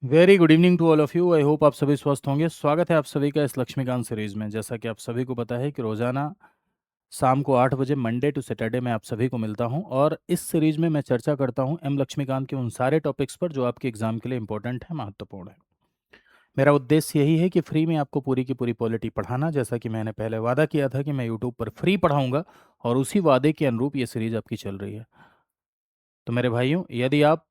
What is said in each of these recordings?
Very good evening to all of you. I hope आप सभी स्वस्थ होंगे। स्वागत है आप सभी का इस लक्ष्मीकांत सीरीज में। जैसा कि आप सभी को पता है कि रोजाना शाम को 8 बजे मंडे टू सैटरडे मैं आप सभी को मिलता हूं और इस सीरीज में मैं चर्चा करता हूं एम लक्ष्मीकांत के उन सारे टॉपिक्स पर जो आपके एग्जाम के लिए इंपॉर्टेंट है, महत्वपूर्ण है। मेरा उद्देश्य यही है कि फ्री में आपको पूरी की पूरी पॉलिटी पढ़ाना, जैसा कि मैंने पहले वादा किया था कि मैं यूट्यूब पर फ्री पढ़ाऊंगा और उसी वादे के अनुरूप ये सीरीज आपकी चल रही है। तो मेरे भाइयों, यदि आप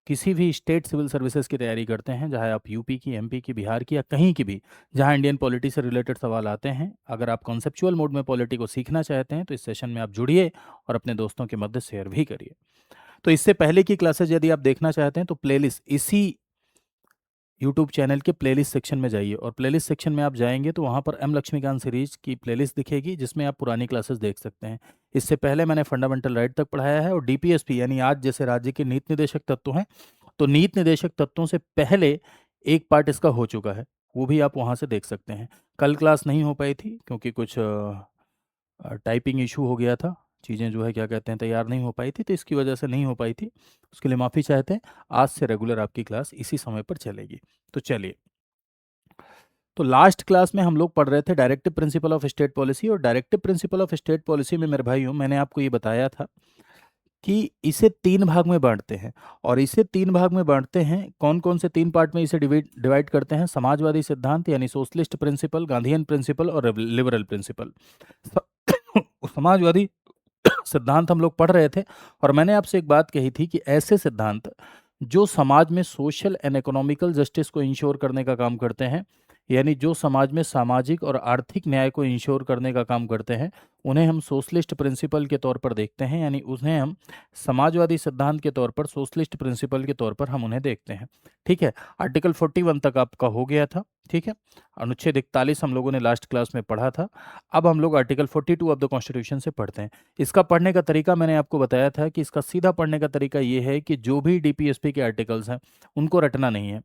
किसी भी स्टेट सिविल सर्विसेज की तैयारी करते हैं, चाहे आप यूपी की, एमपी की, बिहार की या कहीं की भी, जहां इंडियन पॉलिटी से रिलेटेड सवाल आते हैं, अगर आप कॉन्सेप्चुअल मोड में पॉलिटी को सीखना चाहते हैं तो इस सेशन में आप जुड़िए और अपने दोस्तों के मध्य शेयर भी करिए। तो इससे पहले की क्लासेज यदि आप देखना चाहते हैं तो प्लेलिस्ट इसी यूट्यूब चैनल के प्लेलिस्ट सेक्शन में जाइए और प्लेलिस्ट सेक्शन में आप जाएंगे तो वहाँ पर एम लक्ष्मीकांत सीरीज की प्लेलिस्ट दिखेगी, जिसमें आप पुरानी क्लासेस देख सकते हैं। इससे पहले मैंने फंडामेंटल राइट तक पढ़ाया है और डीपीएसपी यानी आज जैसे राज्य के नीति निर्देशक तत्व हैं, तो नीति निर्देशक तत्वों से पहले एक पार्ट इसका हो चुका है, वो भी आप वहाँ से देख सकते हैं। कल क्लास नहीं हो पाई थी क्योंकि कुछ टाइपिंग इशू हो गया था, चीज़ें जो है क्या कहते हैं तैयार नहीं हो पाई थी, तो इसकी वजह से नहीं हो पाई थी। उसके लिए माफ़ी चाहते हैं। आज से रेगुलर आपकी क्लास इसी समय पर चलेगी। तो चलिए, तो लास्ट क्लास में हम लोग पढ़ रहे थे directive principle of state policy, और directive principle of state policy में मेरे भाइयों मैंने आपको ये बताया था कि इसे तीन भाग में बांटते हैं। और इसे तीन भाग में बांटते हैं, कौन कौन से तीन पार्ट में इसे डिवाइड डिवाइड करते हैं? समाजवादी सिद्धांत यानी सोशलिस्ट प्रिंसिपल, गांधीयन प्रिंसिपल और लिबरल प्रिंसिपल। समाजवादी सिद्धांत हम लोग पढ़ रहे थे और मैंने आपसे एक बात कही थी कि ऐसे सिद्धांत जो समाज में सोशल एंड इकोनॉमिकल जस्टिस को इंश्योर करने का काम करते हैं, यानी जो समाज में सामाजिक और आर्थिक न्याय को इंश्योर करने का काम करते हैं, उन्हें हम सोशलिस्ट प्रिंसिपल के तौर पर देखते हैं, यानी उन्हें हम समाजवादी सिद्धांत के तौर पर, सोशलिस्ट प्रिंसिपल के तौर पर हम उन्हें देखते हैं। ठीक है, आर्टिकल 41 तक आपका हो गया था। ठीक है, अनुच्छेद 41 हम लोगों ने लास्ट क्लास में पढ़ा था। अब हम लोग आर्टिकल 42 ऑफ द कॉन्स्टिट्यूशन से पढ़ते हैं। इसका पढ़ने का तरीका मैंने आपको बताया था कि इसका सीधा पढ़ने का तरीका ये है कि जो भी डीपीएसपी के आर्टिकल्स हैं उनको रटना नहीं है।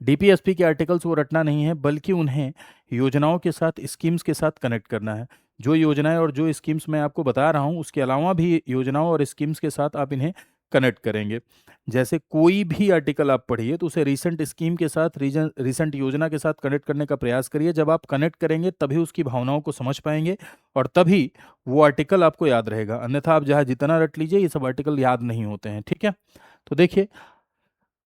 डीपीएसपी के आर्टिकल्स वो रटना नहीं है, बल्कि उन्हें योजनाओं के साथ, स्कीम्स के साथ कनेक्ट करना है। जो योजनाएं और जो स्कीम्स मैं आपको बता रहा हूँ उसके अलावा भी योजनाओं और स्कीम्स के साथ आप इन्हें कनेक्ट करेंगे। जैसे कोई भी आर्टिकल आप पढ़िए तो उसे रीसेंट स्कीम के साथ, रीसेंट योजना के साथ कनेक्ट करने का प्रयास करिए। जब आप कनेक्ट करेंगे तभी उसकी भावनाओं को समझ पाएंगे और तभी वो आर्टिकल आपको याद रहेगा। अन्यथा आप जहाँ जितना रट लीजिए, ये सब आर्टिकल याद नहीं होते हैं। ठीक है, तो देखिए,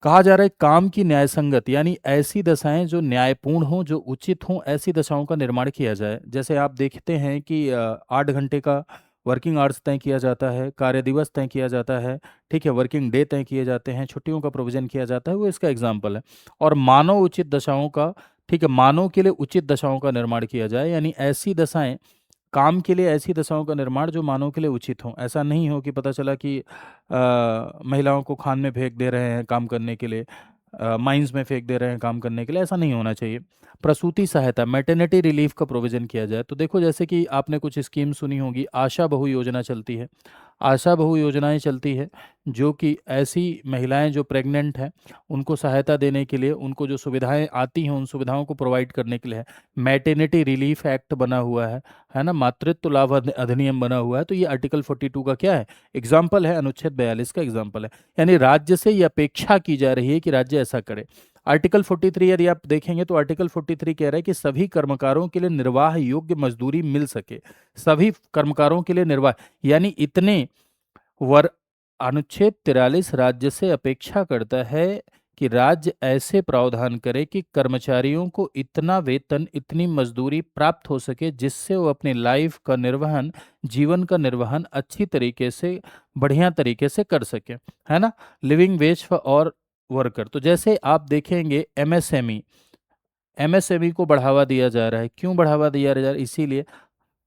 कहा जा रहा है काम की न्याय संगत यानी ऐसी दशाएं जो न्यायपूर्ण हों, जो उचित हों, ऐसी दशाओं का निर्माण किया जाए। जैसे आप देखते हैं कि 8 घंटे का वर्किंग आवर्स तय किया जाता है, कार्य दिवस तय किया जाता है, ठीक है, वर्किंग डे तय किए जाते हैं, छुट्टियों का प्रोविजन किया जाता है, वो इसका एग्जाम्पल है। और मानव उचित दशाओं का, ठीक है, मानव के लिए उचित दशाओं का निर्माण किया जाए, यानी ऐसी दशाएं, काम के लिए ऐसी दशाओं का निर्माण जो मानव के लिए उचित हो। ऐसा नहीं हो कि पता चला कि महिलाओं को खान में फेंक दे रहे हैं काम करने के लिए, माइंस में फेंक दे रहे हैं काम करने के लिए, ऐसा नहीं होना चाहिए। प्रसूति सहायता, मैटरनिटी रिलीफ का प्रोविजन किया जाए। तो देखो, जैसे कि आपने कुछ स्कीम सुनी होगी, आशा बहु योजना चलती है। आशा बहु योजनाएं चलती है जो कि ऐसी महिलाएं जो प्रेग्नेंट हैं उनको सहायता देने के लिए, उनको जो सुविधाएं आती हैं उन सुविधाओं को प्रोवाइड करने के लिए है। मैटरनिटी रिलीफ एक्ट बना हुआ है ना, मातृत्व लाभ अधिनियम बना हुआ है। तो ये आर्टिकल 42 का क्या है? एग्जाम्पल है, अनुच्छेद 42 का एग्जाम्पल है। यानी राज्य से ये अपेक्षा की जा रही है कि राज्य ऐसा करे। आर्टिकल 43 यदि आप देखेंगे तो आर्टिकल 43 कह रहा है कि सभी कर्मकारों के लिए निर्वाह योग्य मजदूरी मिल सके। सभी कर्मकारों के लिए निर्वाह, यानी इतने वर अनुच्छेद 43 राज्य से अपेक्षा करता है कि राज्य ऐसे प्रावधान करे कि कर्मचारियों को इतना वेतन, इतनी मजदूरी प्राप्त हो सके जिससे वो अपनी लाइफ का निर्वहन, जीवन का निर्वहन अच्छी तरीके से, बढ़िया तरीके से कर सके, है ना। लिविंग वेज फॉर और वर्कर। तो जैसे आप देखेंगे एमएसएमई, एमएसएमई को बढ़ावा दिया जा रहा है। क्यों बढ़ावा दिया जा रहा है? इसीलिए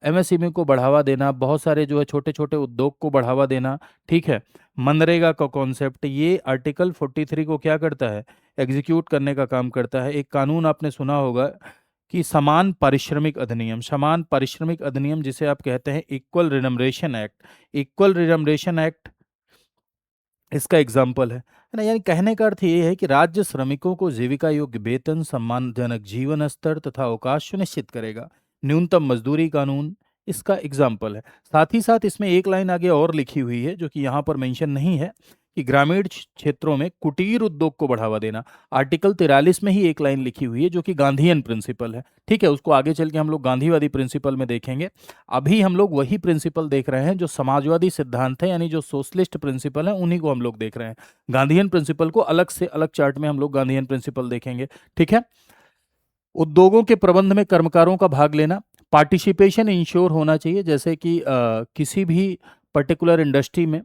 एमएसएमई को बढ़ावा देना, बहुत सारे जो है छोटे छोटे उद्योग को बढ़ावा देना, ठीक है। मनरेगा का कॉन्सेप्ट, ये आर्टिकल 43 को क्या करता है? एग्जीक्यूट करने का काम करता है। एक कानून आपने सुना होगा कि समान पारिश्रमिक अधिनियम, समान पारिश्रमिक अधिनियम जिसे आप कहते हैं इक्वल रिनमरेशन एक्ट। इक्वल रिनमरेशन एक्ट इसका एग्जाम्पल है ना। यानी कहने का अर्थ ये है कि राज्य श्रमिकों को जीविका योग्य वेतन, सम्मानजनक जीवन स्तर तथा अवकाश सुनिश्चित करेगा। न्यूनतम मजदूरी कानून इसका एग्जाम्पल है। साथ ही साथ इसमें एक लाइन आगे और लिखी हुई है जो कि यहाँ पर मेंशन नहीं है, कि ग्रामीण क्षेत्रों में कुटीर उद्योग को बढ़ावा देना। आर्टिकल 43 में ही एक लाइन लिखी हुई है जो कि गांधीयन प्रिंसिपल है। ठीक है, उसको आगे चल के हम लोग गांधीवादी प्रिंसिपल में देखेंगे। अभी हम लोग वही प्रिंसिपल देख रहे हैं जो समाजवादी सिद्धांत है, यानी जो सोशलिस्ट प्रिंसिपल है, उन्हीं को हम लोग देख रहे हैं। गांधीयन प्रिंसिपल को अलग से अलग चार्ट में हम लोग गांधीयन प्रिंसिपल देखेंगे। ठीक है। उद्योगों के प्रबंध में कर्मकारों का भाग लेना, पार्टिसिपेशन इंश्योर होना चाहिए, जैसे कि किसी भी पर्टिकुलर इंडस्ट्री में,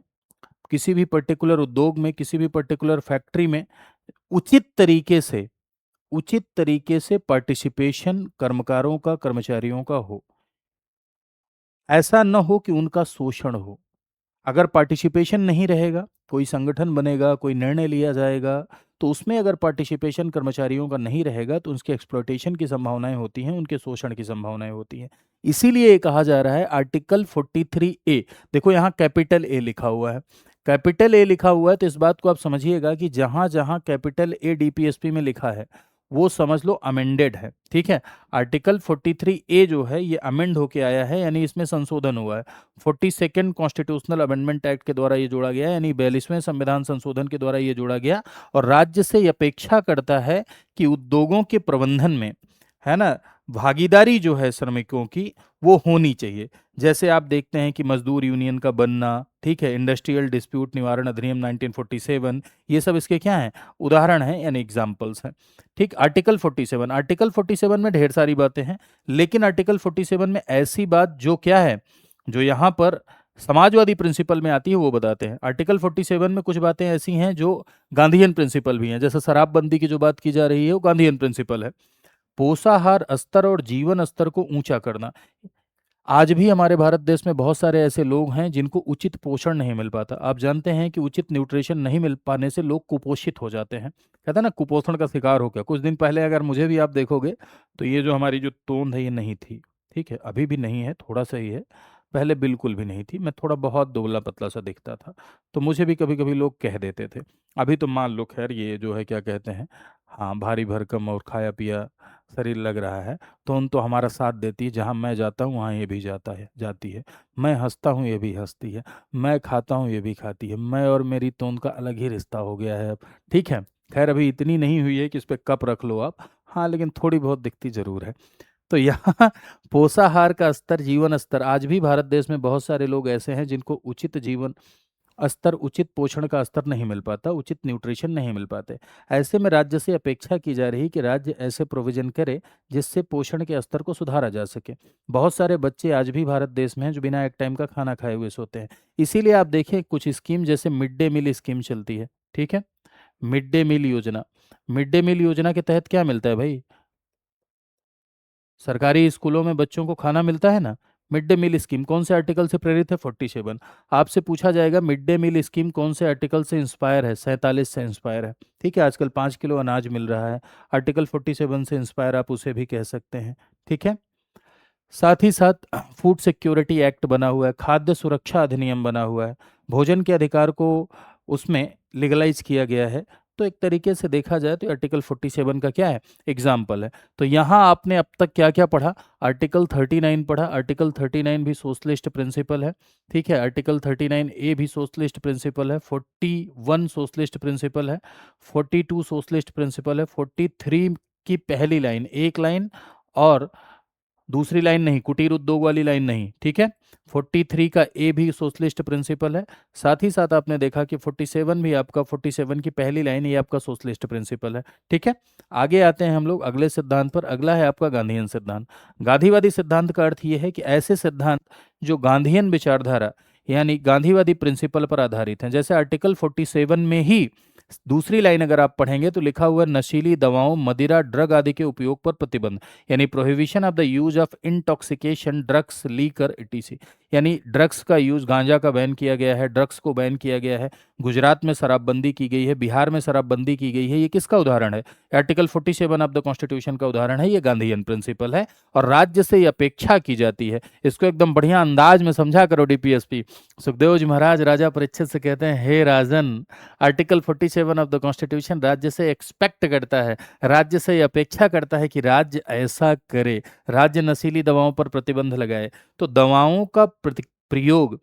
किसी भी पर्टिकुलर उद्योग में, किसी भी पर्टिकुलर फैक्ट्री में उचित तरीके से, उचित तरीके से पार्टिसिपेशन कर्मकारों का, कर्मचारियों का हो। ऐसा न हो कि उनका शोषण हो। अगर पार्टिसिपेशन नहीं रहेगा, कोई संगठन बनेगा, कोई निर्णय लिया जाएगा, तो उसमें अगर पार्टिसिपेशन कर्मचारियों का नहीं रहेगा तो उसके एक्सप्लॉयटेशन की संभावनाएं होती हैं, उनके शोषण की संभावनाएं होती हैं। इसीलिए ये कहा जा रहा है आर्टिकल 43A, देखो यहाँ कैपिटल ए लिखा हुआ है, कैपिटल ए लिखा हुआ है, तो इस बात को आप समझिएगा कि जहां जहां कैपिटल ए डीपीएसपी में लिखा है वो समझ लो अमेंडेड है। ठीक है, आर्टिकल 43A जो है ये अमेंड होके आया है, यानी इसमें संशोधन हुआ है। 42nd कॉन्स्टिट्यूशनल अमेंडमेंट एक्ट के द्वारा ये जोड़ा गया, यानी 42वें संविधान संशोधन के द्वारा ये जोड़ा गया, और राज्य से ये अपेक्षा करता है कि उद्योगों के प्रबंधन में, है ना, भागीदारी जो है श्रमिकों की वो होनी चाहिए। जैसे आप देखते हैं कि मजदूर यूनियन का बनना, ठीक है, इंडस्ट्रियल डिस्प्यूट निवारण अधिनियम 1947, ये सब इसके क्या हैं, उदाहरण हैं, यानी एग्जाम्पल्स हैं। ठीक, आर्टिकल 47, आर्टिकल 47 में ढेर सारी बातें हैं, लेकिन आर्टिकल 47 में ऐसी बात जो क्या है, जो यहाँ पर समाजवादी प्रिंसिपल में आती है वो बताते हैं। आर्टिकल 47 में कुछ बातें ऐसी हैं जो गांधीयन प्रिंसिपल भी हैं, जैसे शराबबंदी की जो बात की जा रही है वो गांधीयन प्रिंसिपल है। पोषाहार स्तर और जीवन स्तर को ऊंचा करना, आज भी हमारे भारत देश में बहुत सारे ऐसे लोग हैं जिनको उचित पोषण नहीं मिल पाता। आप जानते हैं कि उचित न्यूट्रिशन नहीं मिल पाने से लोग कुपोषित हो जाते हैं, कहते हैं ना, कुपोषण का शिकार हो गया। कुछ दिन पहले अगर मुझे भी आप देखोगे तो ये जो हमारी जो तोंद है ये नहीं थी। ठीक है, अभी भी नहीं है, थोड़ा सा ही है, पहले बिल्कुल भी नहीं थी, मैं थोड़ा बहुत दुबला पतला सा दिखता था, तो मुझे भी कभी कभी लोग कह देते थे। अभी तो मान लो खैर ये जो है क्या कहते हैं, हाँ, भारी भरकम और खाया पिया शरीर लग रहा है, तो उन तो हमारा साथ देती है, जहाँ मैं जाता हूँ वहाँ ये भी जाता है, जाती है। मैं हंसता हूँ ये भी हंसती है, मैं खाता हूँ ये भी खाती है, मैं और मेरी तोंद का अलग ही रिश्ता हो गया है अब। ठीक है, खैर अभी इतनी नहीं हुई है कि इस पे कप रख लो आप, हाँ, लेकिन थोड़ी बहुत दिखती जरूर है। तो यहाँ पोषाहार का स्तर, जीवन स्तर, आज भी भारत देश में बहुत सारे लोग ऐसे हैं जिनको उचित जीवन स्तर, उचित पोषण का स्तर नहीं मिल पाता, उचित न्यूट्रिशन नहीं मिल पाते। ऐसे में राज्य से अपेक्षा की जा रही है कि राज्य ऐसे प्रोविजन करे जिससे पोषण के स्तर को सुधारा जा सके। बहुत सारे बच्चे आज भी भारत देश में हैं जो बिना एक टाइम का खाना खाए हुए सोते हैं। इसीलिए आप देखें कुछ स्कीम, जैसे मिड डे मील स्कीम चलती है। ठीक है, मिड डे मील योजना, मिड डे मील योजना के तहत क्या मिलता है भाई, सरकारी स्कूलों में बच्चों को खाना मिलता है ना। मिड डे मील स्कीम कौन से आर्टिकल से प्रेरित है, 47। आपसे पूछा जाएगा मिड डे मील स्कीम कौन से आर्टिकल से इंस्पायर है, 47 से इंस्पायर है। ठीक है, आजकल 5 किलो अनाज मिल रहा है, आर्टिकल 47 से इंस्पायर आप उसे भी कह सकते हैं। ठीक है, साथ ही साथ फूड सिक्योरिटी एक्ट बना हुआ है, खाद्य सुरक्षा अधिनियम बना हुआ है, भोजन के अधिकार को उसमें लीगलाइज किया गया है। तो एक तरीके से देखा जाए तो आर्टिकल 47 का क्या है, एग्जाम्पल है। तो यहाँ आपने अब तक क्या क्या पढ़ा, आर्टिकल 39 पढ़ा, आर्टिकल 39 भी सोशलिस्ट प्रिंसिपल है। ठीक है, आर्टिकल 39A भी सोशलिस्ट प्रिंसिपल है, 41 सोशलिस्ट प्रिंसिपल है, 42 सोशलिस्ट प्रिंसिपल है, 43 की पहली लाइन, एक लाइन और दूसरी लाइन नहीं, कुटीर उद्योग वाली लाइन नहीं। ठीक है, 43 का ए भी सोशलिस्ट प्रिंसिपल है। साथ ही साथ आपने देखा कि 47 भी आपका, 47 की पहली लाइन ये आपका सोशलिस्ट प्रिंसिपल है। ठीक है, आगे आते हैं हम लोग अगले सिद्धांत पर। अगला है आपका गांधीयन सिद्धांत। गांधीवादी सिद्धांत का अर्थ ये है कि ऐसे सिद्धांत जो गांधीयन विचारधारा यानी गांधीवादी प्रिंसिपल पर आधारित हैं। जैसे आर्टिकल 47 में ही दूसरी लाइन अगर आप पढ़ेंगे तो लिखा हुआ है, नशीली दवाओं, मदिरा, ड्रग आदि के उपयोग पर प्रतिबंध, यानी prohibition of the use of intoxication drugs, liquor etc., यानी ड्रग्स का यूज, गांजा का बैन किया गया है, ड्रग्स को बैन किया गया है। गुजरात में शराबबंदी की गई है, बिहार में शराबबंदी की गई है। ये किसका उदाहरण है, आर्टिकल 47 ऑफ द कॉन्स्टिट्यूशन का उदाहरण है। ये गांधीयन प्रिंसिपल है और राज्य से ये अपेक्षा की जाती है। इसको एकदम बढ़िया अंदाज में समझा करो डीपीएसपी। सुखदेव जी महाराज राजा परीक्षित से कहते हैं, हे राजन, आर्टिकल 47 ऑफ द कॉन्स्टिट्यूशन राज्य से एक्सपेक्ट करता है, राज्य से अपेक्षा करता है कि राज्य ऐसा करे, राज्य नशीली दवाओं पर प्रतिबंध लगाए। तो दवाओं का प्रयोग,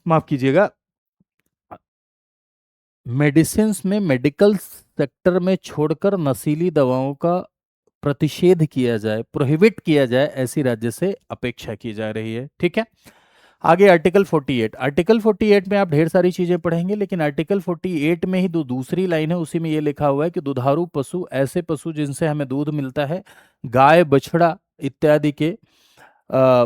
माफ कीजिएगा, मेडिसिन्स में मेडिकल सेक्टर में छोड़कर नशीली दवाओं का प्रतिषेध किया जाए, प्रोहिबिट किया जाए, ऐसी राज्य से अपेक्षा की जा रही है। ठीक है। आगे आर्टिकल 48। आर्टिकल 48 में आप ढेर सारी चीजें पढ़ेंगे, लेकिन आर्टिकल 48 में ही दूसरी लाइन है, उसी में ये लिखा हुआ है कि दुधारू पशु, ऐसे पशु जिनसे हमें दूध मिलता है, गाय बछड़ा इत्यादि के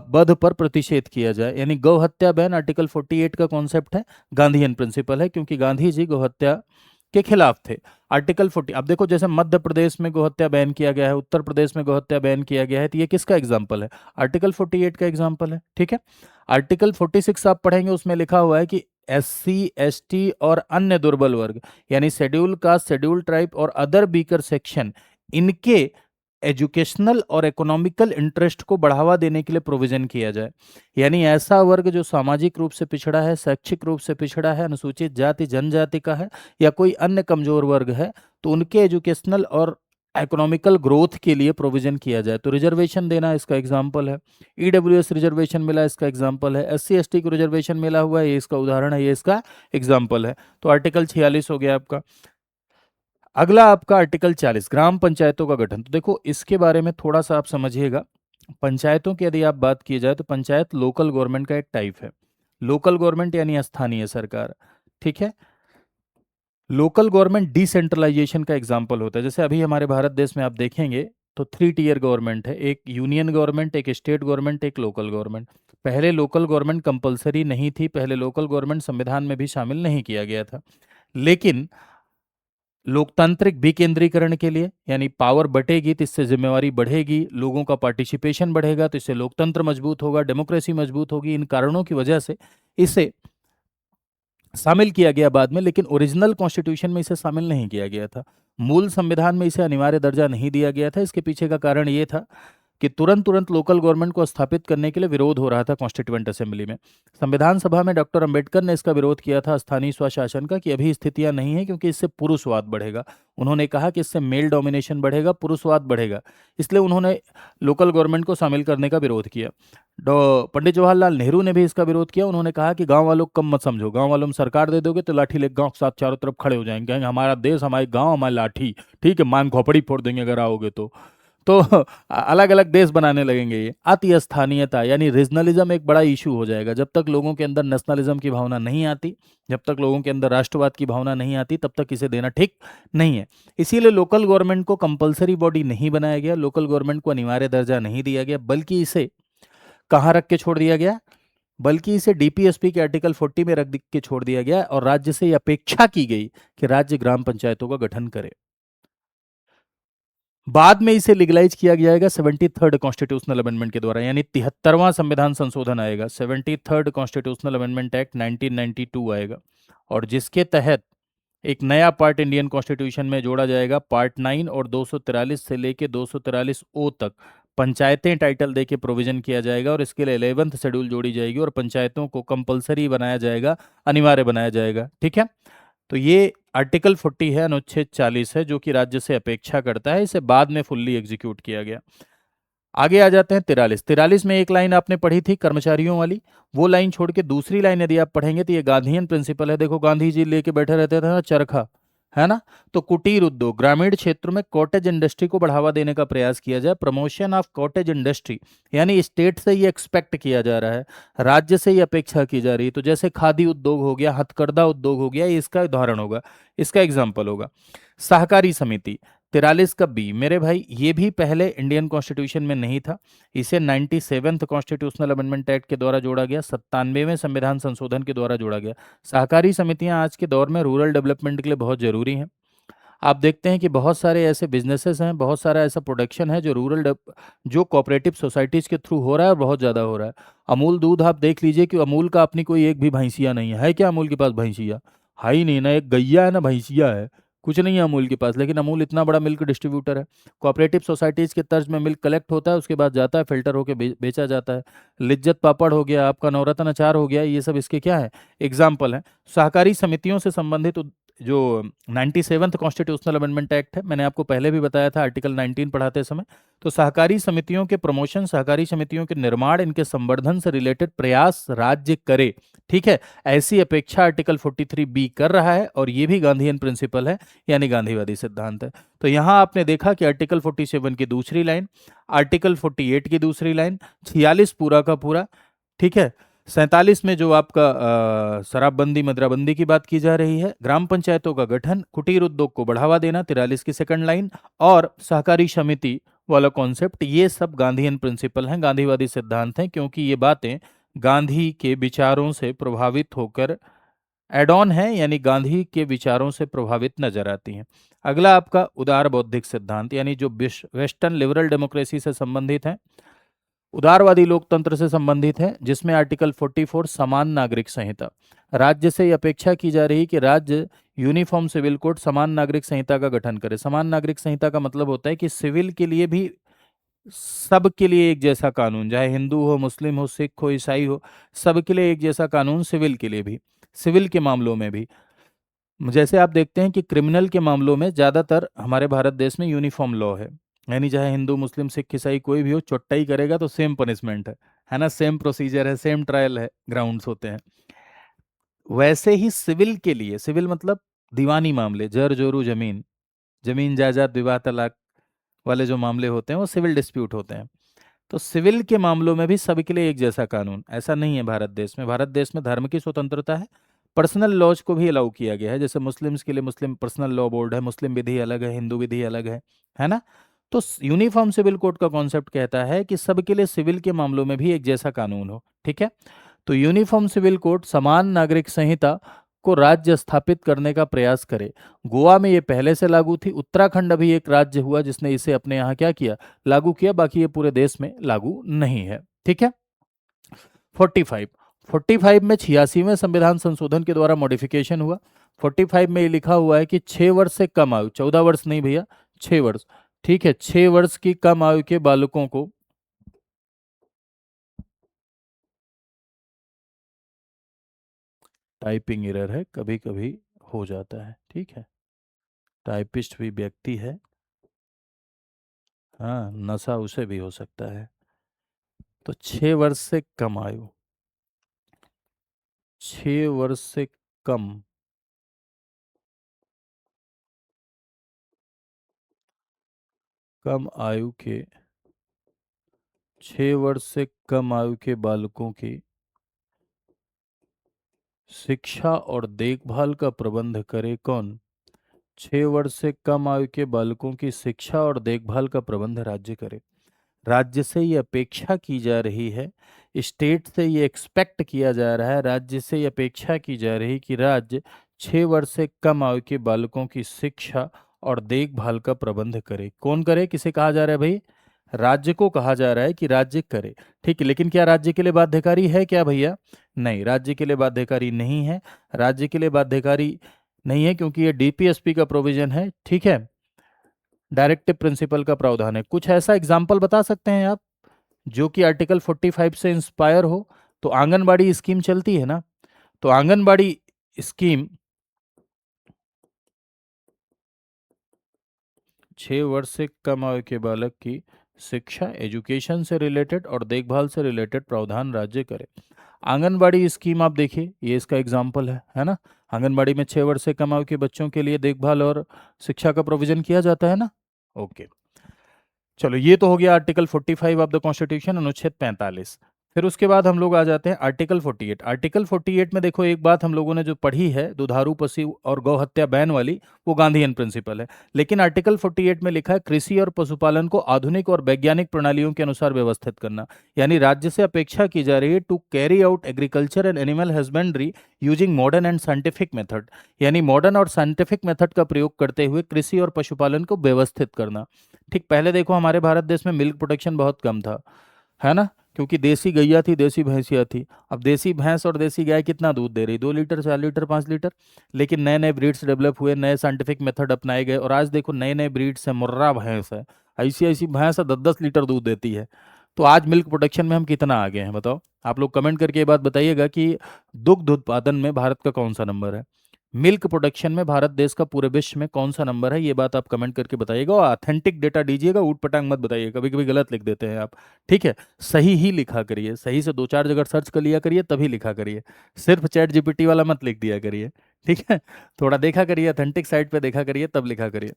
वध पर प्रतिषेध किया जाए। यानी गौ हत्या बैन आर्टिकल 48 का कॉन्सेप्ट है, गांधीयन प्रिंसिपल है, क्योंकि गांधी जी गौ हत्या के खिलाफ थे। आर्टिकल 40, अब देखो जैसे मध्य प्रदेश में गोहत्या बैन किया गया है, उत्तर प्रदेश में गोहत्या बैन किया गया है, तो ये किसका एग्जाम्पल है? आर्टिकल 48 का एग्जाम्पल है। ठीक है। आर्टिकल 46 आप पढ़ेंगे, उसमें लिखा हुआ है कि SC ST और अन्य दुर्बल वर्ग, यानी शेड्यूल कास्ट, शेड्यूल ट्राइब और अदर वीकर सेक्शन, इनके एजुकेशनल और इकोनॉमिकल इंटरेस्ट को बढ़ावा देने के लिए प्रोविजन किया जाए। यानी ऐसा वर्ग जो सामाजिक रूप से पिछड़ा है, शैक्षिक रूप से पिछड़ा है, अनुसूचित जाति जनजाति का है, या कोई अन्य कमजोर वर्ग है, तो उनके एजुकेशनल और इकोनॉमिकल ग्रोथ के लिए प्रोविजन किया जाए। तो रिजर्वेशन देना इसका एग्जाम्पल है, EWS रिजर्वेशन मिला इसका एग्जाम्पल है, SC ST को रिजर्वेशन मिला हुआ है, ये इसका उदाहरण है, ये इसका एग्जाम्पल है। तो आर्टिकल 46 हो गया आपका। अगला आपका आर्टिकल 40, ग्राम पंचायतों का गठन। तो देखो इसके बारे में थोड़ा सा आप समझिएगा। पंचायतों की यदि आप बात की जाए तो पंचायत लोकल गवर्नमेंट का एक टाइप है। लोकल गवर्नमेंट यानी स्थानीय सरकार। ठीक है। लोकल गवर्नमेंट डिसेंट्रलाइजेशन का एग्जाम्पल होता है। जैसे अभी हमारे भारत देश में आप देखेंगे तो 3 टियर गवर्नमेंट है, एक यूनियन गवर्नमेंट, एक स्टेट गवर्नमेंट, एक लोकल गवर्नमेंट। पहले लोकल गवर्नमेंट कंपलसरी नहीं थी, पहले लोकल गवर्नमेंट संविधान में भी शामिल नहीं किया गया था। लेकिन लोकतांत्रिक विकेंद्रीकरण के लिए, यानी पावर बटेगी तो इससे जिम्मेवारी बढ़ेगी, लोगों का पार्टिसिपेशन बढ़ेगा तो इससे लोकतंत्र मजबूत होगा, डेमोक्रेसी मजबूत होगी, इन कारणों की वजह से इसे शामिल किया गया बाद में। लेकिन ओरिजिनल कॉन्स्टिट्यूशन में इसे शामिल नहीं किया गया था, मूल संविधान में इसे अनिवार्य दर्जा नहीं दिया गया था। इसके पीछे का कारण ये था कि तुरंत तुरंत लोकल गवर्नमेंट को स्थापित करने के लिए विरोध हो रहा था कॉन्स्टिट्यूएंट असेंबली में। संविधान सभा में डॉक्टर अंबेडकर ने इसका विरोध किया था स्थानीय स्वशासन का, कि अभी स्थितियां नहीं है, क्योंकि इससे पुरुषवाद बढ़ेगा। उन्होंने कहा कि इससे मेल डोमिनेशन बढ़ेगा, पुरुषवाद बढ़ेगा, इसलिए उन्होंने लोकल गवर्नमेंट को शामिल करने का विरोध किया। पंडित जवाहरलाल नेहरू ने भी इसका विरोध किया। उन्होंने कहा कि गांव वालों को कम मत समझो, गांव वालों में सरकार दे दोगे तो लाठी लेके गांव के साथ चारों तरफ खड़े हो जाएंगे, कहेंगे हमारा देश, हमारे गांव, हमारी लाठी, ठीक है, मांग खोपड़ी फोड़ देंगे अगर आओगे तो अलग अलग देश बनाने लगेंगे। ये अति स्थानीयता यानी रीजनलिज्म एक बड़ा इशू हो जाएगा। जब तक लोगों के अंदर नेशनलिज्म की भावना नहीं आती, जब तक लोगों के अंदर राष्ट्रवाद की भावना नहीं आती, तब तक इसे देना ठीक नहीं है। इसीलिए लोकल गवर्नमेंट को कंपलसरी बॉडी नहीं बनाया गया, लोकल गवर्नमेंट को अनिवार्य दर्जा नहीं दिया गया, बल्कि इसे कहाँ रख के छोड़ दिया गया? बल्कि इसे DPSP के आर्टिकल 40 में रख के छोड़ दिया गया, और राज्य से यह अपेक्षा की गई कि राज्य ग्राम पंचायतों का गठन करे। बाद में इसे लीगलाइज किया जाएगा 73rd कॉन्स्टिट्यूशनल अमेंडमेंट के द्वारा, यानी 73वां संविधान संशोधन आएगा, 73rd कॉन्स्टिट्यूशनल अमेंडमेंट एक्ट 1992 आएगा, और जिसके तहत एक नया पार्ट इंडियन कॉन्स्टिट्यूशन में जोड़ा जाएगा, पार्ट 9, और 243 से लेके 243 ओ तक पंचायतें टाइटल देके प्रोविजन किया जाएगा, और इसके लिए 11th शेड्यूल जोड़ी जाएगी, और पंचायतों को कंपलसरी बनाया जाएगा, अनिवार्य बनाया जाएगा। ठीक है। तो ये आर्टिकल 40 है, अनुच्छेद 40 है, जो कि राज्य से अपेक्षा करता है। इसे बाद में फुल्ली एग्जीक्यूट किया गया। आगे आ जाते हैं 43। 43 में एक लाइन आपने पढ़ी थी कर्मचारियों वाली, वो लाइन छोड़ के दूसरी लाइन यदि आप पढ़ेंगे तो ये गांधीयन प्रिंसिपल है। देखो गांधी जी लेके बैठे रहते थे ना चरखा, है ना? तो कुटीर उद्योग, ग्रामीण क्षेत्रों में कॉटेज इंडस्ट्री को बढ़ावा देने का प्रयास किया जाए। प्रमोशन ऑफ कॉटेज इंडस्ट्री, यानी स्टेट से ये एक्सपेक्ट किया जा रहा है, राज्य से ये अपेक्षा की जा रही है। तो जैसे खादी उद्योग हो गया, हथकरघा उद्योग हो गया, ये इसका उदाहरण होगा, इसका एग्जाम्पल होगा। सहकारी समिति 43 का बी, मेरे भाई ये भी पहले इंडियन कॉन्स्टिट्यूशन में नहीं था, इसे 97th कॉन्स्टिट्यूशनल अमेंडमेंट एक्ट के द्वारा जोड़ा गया, 97वें संविधान संशोधन के द्वारा जोड़ा गया। सहकारी समितियां आज के दौर में रूरल डेवलपमेंट के लिए बहुत जरूरी हैं। आप देखते हैं कि बहुत सारे ऐसे बिजनेसेस हैं, बहुत सारा ऐसा प्रोडक्शन है जो जो कोऑपरेटिव सोसाइटीज के थ्रू हो रहा है, और बहुत ज़्यादा हो रहा है। अमूल दूध आप देख लीजिए कि अमूल का अपनी कोई एक भी भैंसिया नहीं है क्या? अमूल के पास भैंसिया है ही नहीं, ना एक गैया है ना भैंसिया है, कुछ नहीं है अमूल के पास। लेकिन अमूल इतना बड़ा मिल्क डिस्ट्रीब्यूटर है। कोऑपरेटिव सोसाइटीज के तर्ज में मिल्क कलेक्ट होता है, उसके बाद जाता है फिल्टर होकर बेचा जाता है। लिज्जत पापड़ हो गया, आपका नवरत्न अचार हो गया, ये सब इसके क्या है? एग्जाम्पल है। सहकारी समितियों से संबंधित जो 97th कॉन्स्टिट्यूशनल अमेंडमेंट एक्ट है, मैंने आपको पहले भी बताया था आर्टिकल 19 पढ़ाते समय। तो सहकारी समितियों के प्रमोशन, सहकारी समितियों के निर्माण, इनके संवर्धन से रिलेटेड प्रयास राज्य करे, ठीक है, ऐसी अपेक्षा आर्टिकल 43B कर रहा है, और ये भी गांधीयन प्रिंसिपल है, यानी गांधीवादी सिद्धांत है। तो यहाँ आपने देखा कि आर्टिकल 47 की दूसरी लाइन, आर्टिकल 48 की दूसरी लाइन, 46 पूरा का पूरा, ठीक है, 47 में जो आपका शराबबंदी मदिराबंदी की बात की जा रही है, ग्राम पंचायतों का गठन, कुटीर उद्योग को बढ़ावा देना, 43 की सेकंड लाइन, और सहकारी समिति वाला कॉन्सेप्ट, ये सब गांधीयन प्रिंसिपल हैं, गांधीवादी सिद्धांत हैं, क्योंकि ये बातें गांधी के विचारों से प्रभावित होकर एड ऑन है, यानी गांधी के विचारों से प्रभावित नजर आती हैं। अगला आपका उदार बौद्धिक सिद्धांत, यानी जो वेस्टर्न लिबरल डेमोक्रेसी से संबंधित है, उदारवादी लोकतंत्र से संबंधित है, जिसमें आर्टिकल 44 समान नागरिक संहिता, राज्य से ये अपेक्षा की जा रही कि राज्य यूनिफॉर्म सिविल कोड समान नागरिक संहिता का गठन करे। समान नागरिक संहिता का मतलब होता है कि सिविल के लिए भी सबके लिए एक जैसा कानून, चाहे हिंदू हो, मुस्लिम हो, सिख हो, ईसाई हो, सबके लिए एक जैसा कानून, सिविल के लिए भी, सिविल के मामलों में भी। जैसे आप देखते हैं कि क्रिमिनल के मामलों में ज़्यादातर हमारे भारत देश में यूनिफॉर्म लॉ है, यानी चाहे हिंदू, मुस्लिम, सिख, ईसाई कोई भी हो, चोट्टाई करेगा तो सेम पनिशमेंट है ना, सेम प्रोसीजर है, सेम ट्रायल है, ग्राउंड्स होते हैं। वैसे ही सिविल के लिए, सिविल मतलब दीवानी मामले, जर जोरू जमीन, जमीन जायदाद विवाह तलाक वाले जो मामले होते हैं वो सिविल डिस्प्यूट होते हैं। तो सिविल के मामलों में भी सबके लिए एक जैसा कानून ऐसा नहीं है भारत देश में। भारत देश में धर्म की स्वतंत्रता है, पर्सनल लॉज को भी अलाउ किया गया है, जैसे मुस्लिम्स के लिए मुस्लिम पर्सनल लॉ बोर्ड है, मुस्लिम विधि अलग है, हिंदू विधि अलग है ना। तो यूनिफॉर्म सिविल कोड का कॉन्सेप्ट कहता है कि सबके लिए सिविल के मामलों में भी एक जैसा कानून हो, ठीक है। तो यूनिफॉर्म सिविल कोड समान नागरिक संहिता को राज्य स्थापित करने का प्रयास करे। गोवा में ये पहले से लागू थी, उत्तराखंड अभी एक राज्य हुआ जिसने इसे अपने यहाँ क्या किया, लागू किया, बाकी ये पूरे देश में लागू नहीं है, ठीक है। 45, 45 में 86वें संविधान संशोधन के द्वारा मॉडिफिकेशन हुआ। 45 में ये लिखा हुआ है कि 6 वर्ष से कम आयु, 14 वर्ष नहीं भैया, 6 वर्ष, ठीक है, 6 वर्ष की कम आयु के बालकों को, टाइपिंग एरर है, कभी कभी हो जाता है, ठीक है, टाइपिस्ट भी व्यक्ति है, हाँ, नशा उसे भी हो सकता है। तो 6 वर्ष से कम आयु, 6 वर्ष से कम, कम आयु के, 6 वर्ष से कम आयु के बालकों की शिक्षा और देखभाल का प्रबंध करे कौन? 6 वर्ष से कम आयु के बालकों की शिक्षा और देखभाल का प्रबंध राज्य करे। राज्य से ये अपेक्षा की जा रही है, स्टेट से ये एक्सपेक्ट किया जा रहा है, राज्य से ये अपेक्षा की जा रही कि राज्य 6 वर्ष से कम आयु के बालकों की शिक्षा और देखभाल का प्रबंध करे। कौन करे, किसे कहा जा रहा है भाई? राज्य को कहा जा रहा है कि राज्य करे, ठीक है। लेकिन क्या राज्य के लिए बाध्यकारी है क्या भैया? नहीं, राज्य के लिए बाध्यकारी नहीं है। राज्य के लिए बाध्यकारी नहीं है क्योंकि ये डीपीएसपी का प्रोविजन है, ठीक है, डायरेक्टिव प्रिंसिपल का प्रावधान है। कुछ ऐसा एग्जाम्पल बता सकते हैं आप जो कि आर्टिकल 45 से इंस्पायर हो? तो आंगनबाड़ी स्कीम चलती है ना, तो आंगनबाड़ी स्कीम 6 वर्ष से कम आयु के बालक की शिक्षा, एजुकेशन से रिलेटेड और देखभाल से रिलेटेड प्रावधान राज्य करे। आंगनबाड़ी स्कीम आप देखिए, ये इसका एग्जाम्पल है ना। आंगनबाड़ी में 6 वर्ष से कम आयु के बच्चों के लिए देखभाल और शिक्षा का प्रोविजन किया जाता है ना। ओके, चलो ये तो हो गया आर्टिकल 45 ऑफ द कॉन्स्टिट्यूशन, अनुच्छेद 45। फिर उसके बाद हम लोग आ जाते हैं आर्टिकल 48। आर्टिकल 48 में देखो एक बात हम लोगों ने जो पढ़ी है, दुधारू पशु और गौ हत्या बैन वाली, वो गांधीयन प्रिंसिपल है। लेकिन आर्टिकल 48 में लिखा है कृषि और पशुपालन को आधुनिक और वैज्ञानिक प्रणालियों के अनुसार व्यवस्थित करना। यानी राज्य से अपेक्षा की जा रही है to carry out agriculture and animal husbandry using modern and scientific method, यानी मॉडर्न और साइंटिफिक मेथड का प्रयोग करते हुए कृषि और पशुपालन को व्यवस्थित करना। ठीक, पहले देखो हमारे भारत देश में मिल्क प्रोडक्शन बहुत कम था, है ना, क्योंकि देसी गैया थी, देसी भैंसिया थी। अब देसी भैंस और देसी गाय कितना दूध दे रही? 2 लीटर, 4 लीटर, 5 लीटर। लेकिन नए नए ब्रीड्स डेवलप हुए, नए साइंटिफिक मेथड अपनाए गए, और आज देखो नए नए ब्रीड्स है, मुर्रा भैंस है, ऐसी ऐसी भैंस है 10-10 लीटर दूध देती है। तो आज मिल्क प्रोडक्शन में हम कितना आगे हैं बताओ? आप लोग कमेंट करके ये बात बताइएगा कि दुग्ध उत्पादन में भारत का कौन सा नंबर है। मिल्क प्रोडक्शन में भारत देश का पूरे विश्व में कौन सा नंबर है, ये बात आप कमेंट करके बताइएगा और ऑथेंटिक डेटा दीजिएगा, ऊट पटांग मत बताइएगा, कभी कभी गलत लिख देते हैं आप। ठीक है, सही ही लिखा करिए, सही से दो चार जगह सर्च कर लिया करिए तभी लिखा करिए, सिर्फ चैट जीपीटी वाला मत लिख दिया करिए। ठीक है, थोड़ा देखा करिए, ऑथेंटिक साइट पे देखा करिए तब लिखा करिए।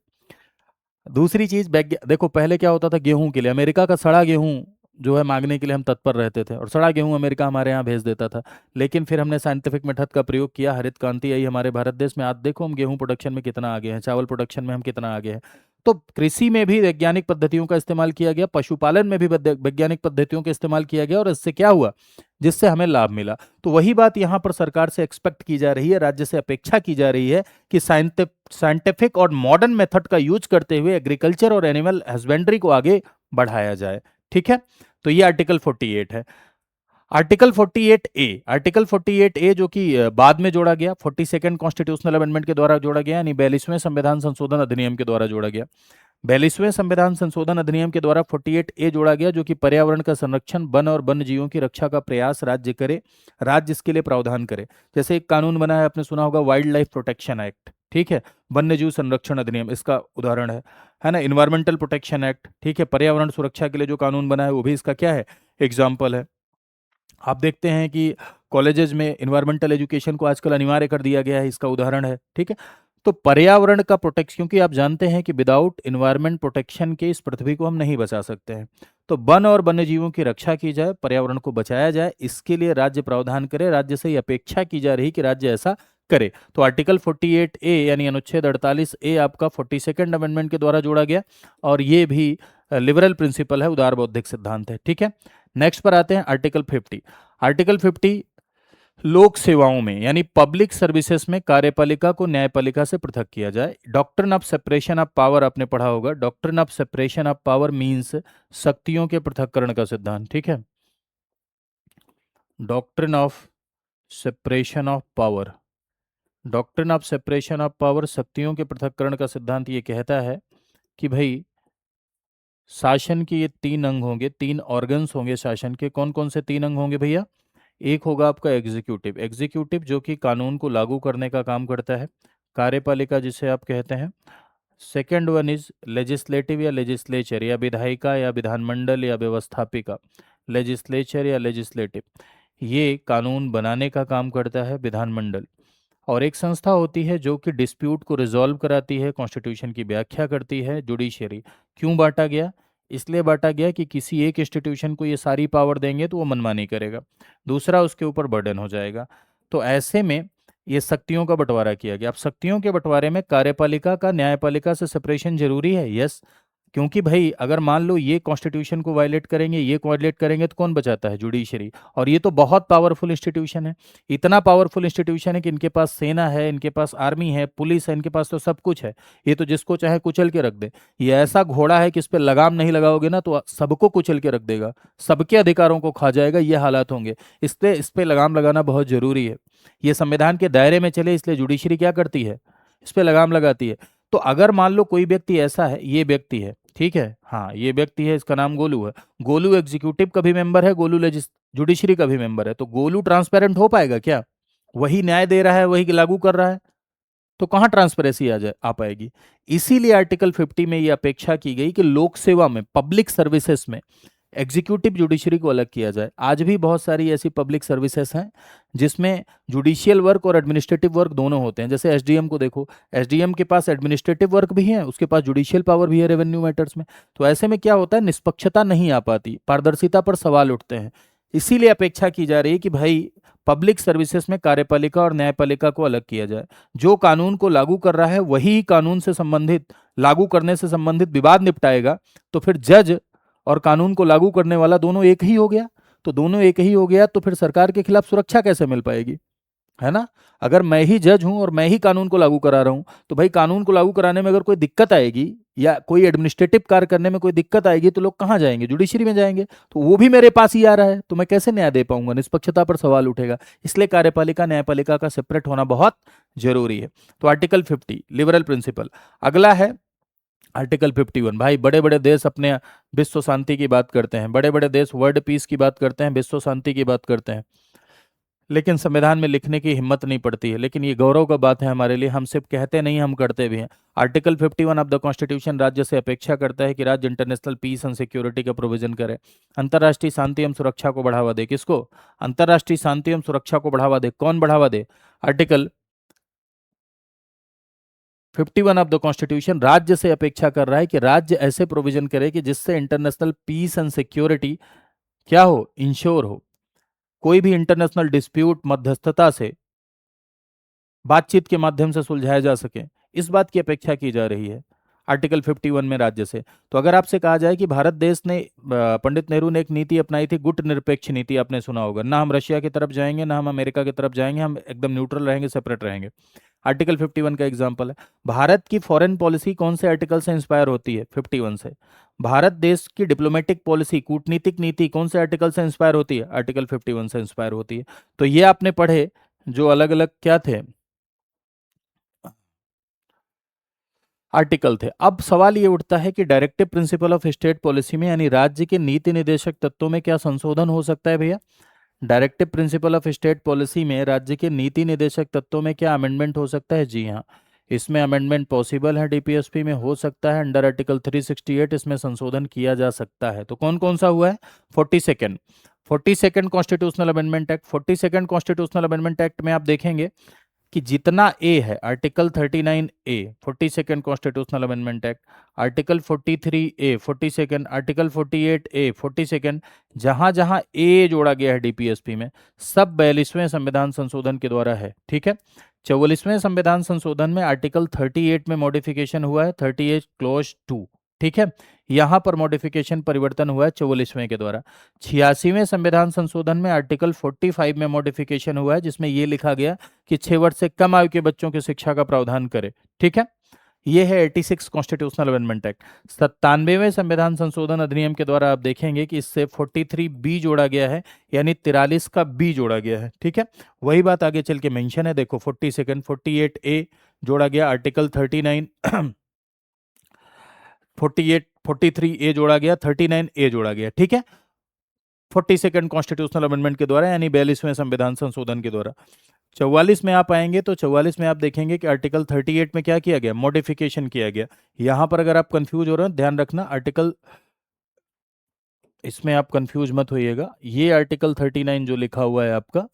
दूसरी चीज देखो पहले क्या होता था, गेहूं के लिए अमेरिका का सड़ा गेहूं जो है मांगने के लिए हम तत्पर रहते थे, और सड़ा गेहूं अमेरिका हमारे यहाँ भेज देता था। लेकिन फिर हमने साइंटिफिक मेथड का प्रयोग किया, हरित क्रांति आई हमारे भारत देश में, आज देखो हम गेहूं प्रोडक्शन में कितना आगे हैं, चावल प्रोडक्शन में हम कितना आगे हैं। तो कृषि में भी वैज्ञानिक पद्धतियों का इस्तेमाल किया गया, पशुपालन में भी वैज्ञानिक पद्धतियों का इस्तेमाल किया गया, और इससे क्या हुआ, जिससे हमें लाभ मिला। तो वही बात यहाँ पर सरकार से एक्सपेक्ट की जा रही है, राज्य से अपेक्षा की जा रही है कि साइंटिफिक और मॉडर्न मेथड का यूज करते हुए एग्रीकल्चर और एनिमल हस्बेंड्री को आगे बढ़ाया जाए। ठीक है, तो ये आर्टिकल 48 है। आर्टिकल 48 ए जो कि बाद में जोड़ा गया, 42nd कॉन्स्टिट्यूशनल अमेंडमेंट के द्वारा जोड़ा गया, यानी 42वें संविधान संशोधन अधिनियम के द्वारा जोड़ा गया। 42वें संविधान संशोधन अधिनियम के द्वारा 48 ए जोड़ा गया, जो कि पर्यावरण का संरक्षण, वन और वन्य जीवों की रक्षा का प्रयास राज्य करे, राज्य इसके लिए प्रावधान करे। जैसे एक कानून बना है, आपने सुना होगा वाइल्ड लाइफ प्रोटेक्शन एक्ट, ठीक है, वन्य जीव संरक्षण अधिनियम इसका उदाहरण है ना, इन्वायरमेंटल प्रोटेक्शन एक्ट, ठीक है, पर्यावरण सुरक्षा के लिए जो कानून बना है वो भी इसका क्या है, एग्जाम्पल है। आप देखते हैं कि कॉलेजेस में इन्वायरमेंटल एजुकेशन को आजकल अनिवार्य कर दिया गया है, इसका उदाहरण है। ठीक है, तो पर्यावरण का प्रोटेक्शन, क्योंकि आप जानते हैं कि विदाउट इन्वायरमेंट प्रोटेक्शन के इस पृथ्वी को हम नहीं बचा सकते हैं। तो वन और वन्य जीवों की रक्षा की जाए, पर्यावरण को बचाया जाए, इसके लिए राज्य प्रावधान करे, राज्य से ये अपेक्षा की जा रही कि राज्य ऐसा करे। तो आर्टिकल 48 ए यानी अनुच्छेद 48 ए आपका 42nd अमेंडमेंट के द्वारा जोड़ा गया, और ये भी लिबरल प्रिंसिपल है, उदार बौद्धिक सिद्धांत है। ठीक है, नेक्स्ट पर आते हैं आर्टिकल 50। आर्टिकल 50 लोक सेवाओं में यानी पब्लिक सर्विसेज में कार्यपालिका को न्यायपालिका से पृथक किया जाए। Doctrine of separation of power आपने पढ़ा होगा, doctrine of separation of power means शक्तियों के पृथक्करण का सिद्धांत। ठीक है, doctrine of separation of power, doctrine of separation of power शक्तियों के पृथक्करण का सिद्धांत ये कहता है कि भाई शासन के ये तीन अंग होंगे, तीन ऑर्गन्स होंगे शासन के। कौन कौन से तीन अंग होंगे भैया, एक होगा आपका एग्जीक्यूटिव, एग्जीक्यूटिव जो कि कानून को लागू करने का काम करता है, कार्यपालिका जिसे आप कहते हैं। सेकेंड वन इज लेजिस्लेटिव या लेजिस्लेचर, या विधायिका या विधानमंडल या व्यवस्थापिका, लेजिस्लेचर या लेजिस्लेटिव, ये कानून बनाने का काम करता है विधानमंडल। और एक संस्था होती है जो कि डिस्प्यूट को रिजॉल्व कराती है, कॉन्स्टिट्यूशन की व्याख्या करती है, जुडिशरी। क्यों बांटा गया, इसलिए बांटा गया कि किसी एक इंस्टीट्यूशन को ये सारी पावर देंगे तो वो मनमानी करेगा, दूसरा उसके ऊपर बर्डन हो जाएगा। तो ऐसे में ये शक्तियों का बंटवारा किया गया। अब शक्तियों के बंटवारे में कार्यपालिका का न्यायपालिका से सेपरेशन जरूरी है, यस, क्योंकि भाई अगर मान लो ये कॉन्स्टिट्यूशन को वायलेट करेंगे, ये वायलेट करेंगे, तो कौन बचाता है, जुडिशरी। और ये तो बहुत पावरफुल इंस्टीट्यूशन है, इतना पावरफुल इंस्टीट्यूशन है कि इनके पास सेना है, इनके पास आर्मी है, पुलिस है, इनके पास तो सब कुछ है। ये तो जिसको चाहे कुचल के रख दे। ये ऐसा घोड़ा है कि इस पर लगाम नहीं लगाओगे ना तो सबको कुचल के रख देगा, सबके अधिकारों को खा जाएगा, ये हालात होंगे। इसलिए इस पर लगाम लगाना बहुत जरूरी है। ये संविधान के दायरे में चले, इसलिए जुडिशरी क्या करती है, इस पर लगाम लगाती है। तो अगर मान लो कोई व्यक्ति ऐसा है, ये व्यक्ति है, ठीक है, हाँ ये व्यक्ति है, इसका नाम गोलू है, गोलू एग्जीक्यूटिव का भी मेंबर है, गोलू जुडिशरी का भी मेंबर है, तो गोलू ट्रांसपेरेंट हो पाएगा क्या, वही न्याय दे रहा है, वही लागू कर रहा है, तो कहाँ ट्रांसपेरेंसी आ पाएगी। इसीलिए आर्टिकल 50 में ये अपेक्षा की गई कि लोक सेवा में, पब्लिक सर्विसेज में एग्जीक्यूटिव जुडिशरी को अलग किया जाए। आज भी बहुत सारी ऐसी पब्लिक सर्विसेज हैं जिसमें जुडिशियल वर्क और एडमिनिस्ट्रेटिव वर्क दोनों होते हैं। जैसे एसडीएम को देखो, एसडीएम के पास एडमिनिस्ट्रेटिव वर्क भी है, उसके पास जुडिशियल पावर भी है रेवेन्यू मैटर्स में। तो ऐसे में क्या होता है, निष्पक्षता नहीं आ पाती, पारदर्शिता पर सवाल उठते हैं। इसीलिए अपेक्षा की जा रही है कि भाई पब्लिक सर्विसेज में कार्यपालिका और न्यायपालिका को अलग किया जाए। जो कानून को लागू कर रहा है वही कानून से संबंधित, लागू करने से संबंधित विवाद निपटाएगा। तो फिर जज और कानून को लागू करने वाला दोनों एक ही हो गया। तो दोनों एक ही हो गया तो फिर सरकार के खिलाफ सुरक्षा कैसे मिल पाएगी, है ना। अगर मैं ही जज हूं और मैं ही कानून को लागू करा रहा हूं, तो भाई कानून को लागू कराने में अगर कोई दिक्कत आएगी या कोई एडमिनिस्ट्रेटिव कार्य करने में कोई दिक्कत आएगी तो लोग कहाँ जाएंगे, जुडिशरी में जाएंगे। तो वो भी मेरे पास ही आ रहा है, तो मैं कैसे न्याय दे पाऊंगा, निष्पक्षता पर सवाल उठेगा। इसलिए कार्यपालिका न्यायपालिका का सेपरेट होना बहुत जरूरी है। तो आर्टिकल 50 लिबरल प्रिंसिपल। अगला है आर्टिकल 51। भाई बड़े बड़े देश अपने विश्व शांति की बात करते हैं, बड़े बड़े देश वर्ल्ड पीस की बात करते हैं, विश्व शांति की बात करते हैं। लेकिन संविधान में लिखने की हिम्मत नहीं पड़ती है। लेकिन ये गौरव का बात है हमारे लिए, हम सिर्फ कहते नहीं, हम करते भी हैं। आर्टिकल 51 ऑफ द कॉन्स्टिट्यूशन राज्य से अपेक्षा करता है कि राज्य इंटरनेशनल पीस एंड सिक्योरिटी का प्रोविजन करे, अंतर्राष्ट्रीय शांति एवं सुरक्षा को बढ़ावा दे। किसको? अंतर्राष्ट्रीय शांति एवं सुरक्षा को बढ़ावा दे। कौन बढ़ावा दे? आर्टिकल 51 ऑफ द कॉन्स्टिट्यूशन राज्य से अपेक्षा कर रहा है कि राज्य ऐसे प्रोविजन करे कि जिससे इंटरनेशनल पीस एंड सिक्योरिटी क्या हो? इंश्योर हो। कोई भी इंटरनेशनल डिस्प्यूट मध्यस्थता से, बातचीत के माध्यम से सुलझाया जा सके, इस बात की अपेक्षा की जा रही है आर्टिकल 51 में राज्य से। तो अगर आपसे कहा जाए कि भारत देश ने, पंडित नेहरू ने एक नीति अपनाई थी, गुट निरपेक्ष नीति, आपने सुना होगा ना, हम रशिया की तरफ जाएंगे ना हम अमेरिका की तरफ जाएंगे, हम एकदम न्यूट्रल रहेंगे, सेपरेट रहेंगे। आर्टिकल 51 का एग्जाम्पल है। भारत की फॉरेन पॉलिसी कौन से आर्टिकल से इंस्पायर होती है? 51 से। भारत देश की डिप्लोमेटिक पॉलिसी, कूटनीतिक नीति कौन से आर्टिकल से इंस्पायर होती है? आर्टिकल 51 से इंस्पायर होती है। तो ये आपने पढ़े जो अलग अलग क्या थे, आर्टिकल थे। अब सवाल ये उठता है कि directive principle of state policy में, यानी राज्य के नीति निर्देशक तत्वों में क्या संशोधन हो सकता है भैया? Directive principle of state policy में राज्य के नीति निर्देशक तत्वों में क्या अमेंडमेंट हो सकता है? जी हाँ, इसमें अमेंडमेंट पॉसिबल है, डीपीएसपी में हो सकता है। अंडर आर्टिकल 368 इसमें संशोधन किया जा सकता है। तो कौन कौन सा हुआ है? 42nd, 42nd constitutional amendment act. 42nd constitutional amendment act में आप देखेंगे कि जितना ए है, article 39A 42nd constitutional amendment act, article 43A 42nd, article 48A 42nd, जहां जहां ए जोड़ा गया है डीपीएसपी में, सब 42वें संविधान संशोधन के द्वारा है। ठीक है। 44वें संविधान संशोधन में आर्टिकल 38 में मॉडिफिकेशन हुआ है, 38 क्लॉज 2। ठीक है, यहां पर मॉडिफिकेशन परिवर्तन हुआ है 44वें के द्वारा। 86वें संविधान संशोधन में आर्टिकल 45 में मॉडिफिकेशन हुआ है, जिसमें यह लिखा गया कि 6 वर्ष से कम आयु के बच्चों की शिक्षा का प्रावधान करे। ठीक है, ये है 86 कॉन्स्टिट्यूशनल अमेंडमेंट एक्ट। 97वें संविधान संशोधन अधिनियम के द्वारा आप देखेंगे कि इससे 43B जोड़ा गया है, यानी 43 का बी जोड़ा गया है। ठीक है, वही बात आगे चल के मेंशन है, देखो 42nd 48A जोड़ा गया, आर्टिकल 39 48 43A जोड़ा गया, 39A जोड़ा गया। ठीक है, 42nd कॉन्स्टिट्यूशनल अमेंडमेंट के द्वारा, यानी 42वें संविधान संशोधन के द्वारा। 44 में आप आएंगे तो 44 में आप देखेंगे कि आर्टिकल 38 में क्या किया गया? मॉडिफिकेशन किया गया। यहां पर अगर आप कंफ्यूज हो रहे हो, ध्यान रखना, आर्टिकल, इसमें आप कंफ्यूज मत होइएगा। ये आर्टिकल 39 जो लिखा हुआ है आपका,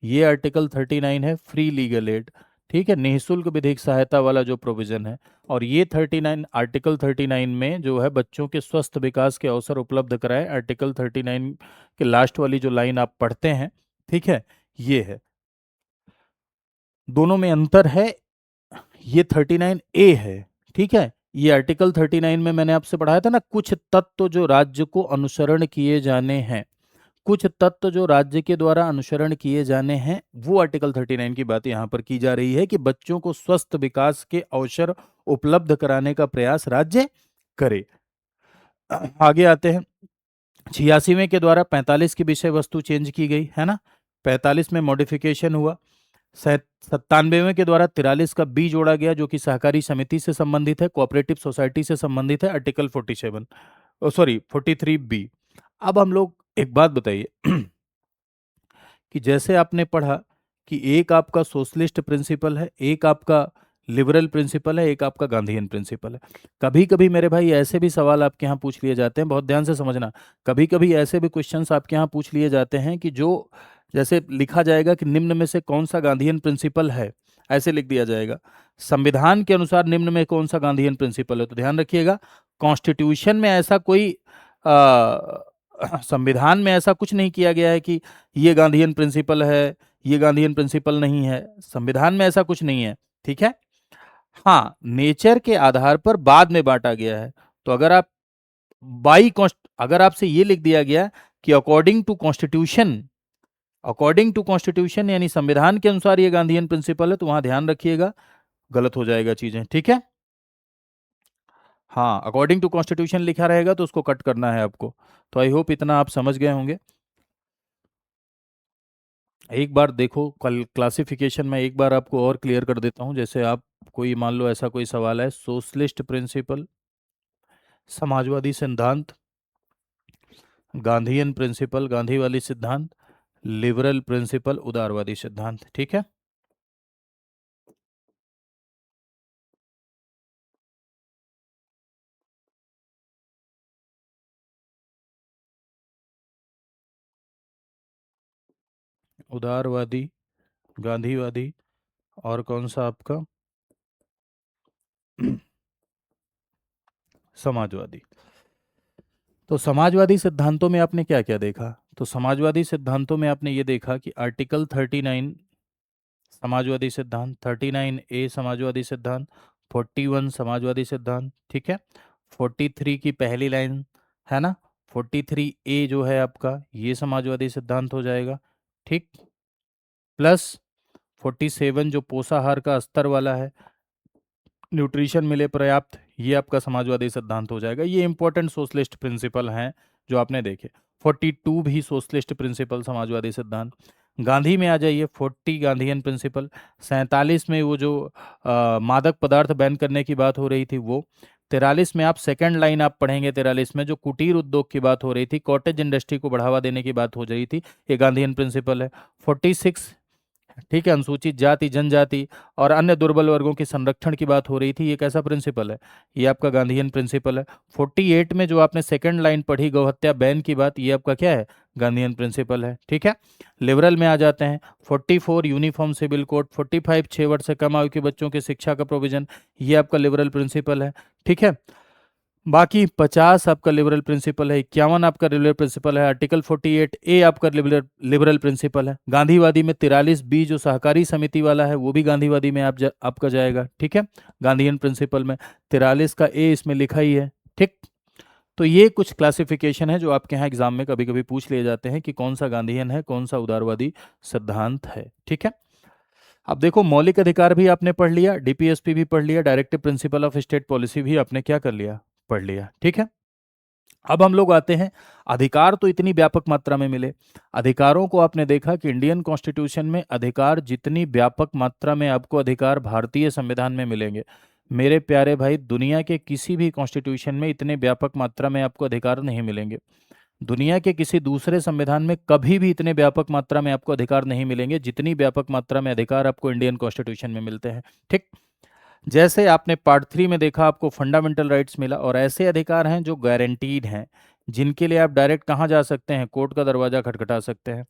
ये आर्टिकल 39 है फ्री लीगल एड। ठीक है, निःशुल्क विधिक सहायता वाला जो प्रोविजन है। और ये 39, आर्टिकल 39 में जो है बच्चों के स्वस्थ विकास के अवसर उपलब्ध कराए, आर्टिकल 39 के लास्ट वाली जो लाइन आप पढ़ते हैं, ठीक है, ये है। दोनों में अंतर है, ये 39A है। ठीक है, ये आर्टिकल 39 में मैंने आपसे पढ़ाया था ना, कुछ तत्व जो राज्य को अनुसरण किए जाने हैं, कुछ तत्व जो राज्य के द्वारा अनुसरण किए जाने हैं, वो आर्टिकल 39 की बात यहां पर की जा रही है कि बच्चों को स्वस्थ विकास के अवसर उपलब्ध कराने का प्रयास राज्य करे। आगे आते हैं। 86वें के द्वारा 45 की विषय वस्तु चेंज की गई है ना, 45 में मॉडिफिकेशन हुआ। 97वें के द्वारा 43 का बी जोड़ा गया, जो कि सहकारी समिति से संबंधित है, कोऑपरेटिव सोसाइटी से संबंधित है, आर्टिकल 47, सॉरी 43B। अब हम लोग एक बात बताइए कि जैसे आपने पढ़ा कि एक आपका सोशलिस्ट प्रिंसिपल है, एक आपका लिबरल प्रिंसिपल है, एक आपका गांधीयन प्रिंसिपल है। कभी कभी मेरे भाई ऐसे भी सवाल आपके यहाँ पूछ लिए जाते हैं, बहुत ध्यान से समझना। कभी कभी ऐसे भी क्वेश्चंस आपके यहाँ पूछ लिए जाते हैं कि जो, जैसे लिखा जाएगा कि निम्न में से कौन सा गांधीयन प्रिंसिपल है, ऐसे लिख दिया जाएगा। संविधान के अनुसार निम्न में कौन सा गांधीयन प्रिंसिपल है? तो ध्यान रखिएगा, कॉन्स्टिट्यूशन में ऐसा कोई संविधान में ऐसा कुछ नहीं किया गया है कि ये गांधीयन प्रिंसिपल है, ये गांधीयन प्रिंसिपल नहीं है। संविधान में ऐसा कुछ नहीं है। ठीक है, हाँ, नेचर के आधार पर बाद में बांटा गया है। तो अगर आप बाई कॉन्स्ट, अगर आपसे ये लिख दिया गया कि according to constitution, according to constitution यानी संविधान के अनुसार ये गांधीयन प्रिंसिपल है, तो वहां ध्यान रखिएगा, गलत हो जाएगा चीजें। ठीक है, हाँ, अकॉर्डिंग टू कॉन्स्टिट्यूशन लिखा रहेगा तो उसको कट करना है आपको। तो आई होप इतना आप समझ गए होंगे। एक बार देखो, कल क्लासिफिकेशन में एक बार आपको और क्लियर कर देता हूं। जैसे आप, कोई मान लो ऐसा कोई सवाल है, सोशलिस्ट प्रिंसिपल, समाजवादी सिद्धांत, गांधीयन प्रिंसिपल, गांधी वाली सिद्धांत, लिबरल प्रिंसिपल, उदारवादी सिद्धांत। ठीक है। उदारवादी, गांधीवादी, और कौन सा आपका समाजवादी। तो समाजवादी सिद्धांतों में आपने क्या क्या देखा? तो समाजवादी सिद्धांतों में आपने ये देखा कि आर्टिकल 39 समाजवादी सिद्धांत, 39A समाजवादी सिद्धांत, 41 समाजवादी सिद्धांत। ठीक है। 43 की पहली लाइन है ना, 43A जो है आपका ये समाजवादी सिद्धांत हो जाएगा। ठीक। प्लस 47 जो पोषाहार का स्तर वाला है, न्यूट्रिशन मिले पर्याप्त, ये आपका समाजवादी सिद्धांत हो जाएगा। ये इंपॉर्टेंट सोशलिस्ट प्रिंसिपल हैं जो आपने देखे। 42 भी सोशलिस्ट प्रिंसिपल, समाजवादी सिद्धांत। गांधी में आ जाइए, 40 गांधीयन प्रिंसिपल। 47 में वो जो मादक पदार्थ बैन करने की बात हो रही थी वो। 43 में आप सेकंड लाइन आप पढ़ेंगे, 43 में जो कुटीर उद्योग की बात हो रही थी, कॉटेज इंडस्ट्री को बढ़ावा देने की बात हो रही थी, ये गांधीयन प्रिंसिपल है। 46, ठीक है, अनुसूचित जाति जनजाति और अन्य दुर्बल वर्गों के संरक्षण की बात हो रही थी, ये कैसा प्रिंसिपल है? ये आपका गांधीयन प्रिंसिपल है। 48 में जो आपने सेकंड लाइन पढ़ी, गौहत्या बैन की बात, ये आपका क्या है? गांधीयन प्रिंसिपल है। ठीक है। लिबरल में आ जाते हैं। 44 यूनिफॉर्म सिविल कोड। 45 6 वर्ष से कम आयु के बच्चों की शिक्षा का प्रोविजन, ये आपका लिबरल प्रिंसिपल है। ठीक है। बाकी 50 आपका लिबरल प्रिंसिपल है। 51 आपका लिबरल प्रिंसिपल है। आर्टिकल 48A आपका लिबरल लिबरल प्रिंसिपल है। गांधीवादी में 43B जो सहकारी समिति वाला है वो भी गांधीवादी में आपका जाएगा। ठीक है। गांधीयन प्रिंसिपल में 43 का ए इसमें लिखा ही है। ठीक। तो ये कुछ क्लासिफिकेशन है जो आपके यहाँ एग्जाम में कभी कभी पूछ लिए जाते हैं कि कौन सा गांधीयन है, कौन सा उदारवादी सिद्धांत है। ठीक है। अब देखो, मौलिक अधिकार भी आपने पढ़ लिया, डीपीएसपी भी पढ़ लिया, directive principle of state policy भी आपने क्या कर लिया? पढ़ लिया। ठीक है। अब हम लोग आते हैं, अधिकार तो इतनी व्यापक मात्रा में मिले। अधिकारों को आपने देखा कि इंडियन कॉन्स्टिट्यूशन में अधिकार जितनी व्यापक मात्रा में आपको अधिकार भारतीय संविधान में मिलेंगे, मेरे प्यारे भाई, दुनिया के किसी भी कॉन्स्टिट्यूशन में इतने व्यापक मात्रा में आपको अधिकार नहीं मिलेंगे। दुनिया के किसी दूसरे संविधान में कभी भी इतने व्यापक मात्रा में आपको अधिकार नहीं मिलेंगे जितनी व्यापक मात्रा में अधिकार आपको इंडियन कॉन्स्टिट्यूशन में मिलते हैं। ठीक। जैसे आपने पार्ट 3 में देखा, आपको फंडामेंटल राइट्स मिला, और ऐसे अधिकार हैं जो गारंटीड हैं, जिनके लिए आप डायरेक्ट कहाँ जा सकते हैं? कोर्ट का दरवाजा खटखटा सकते हैं।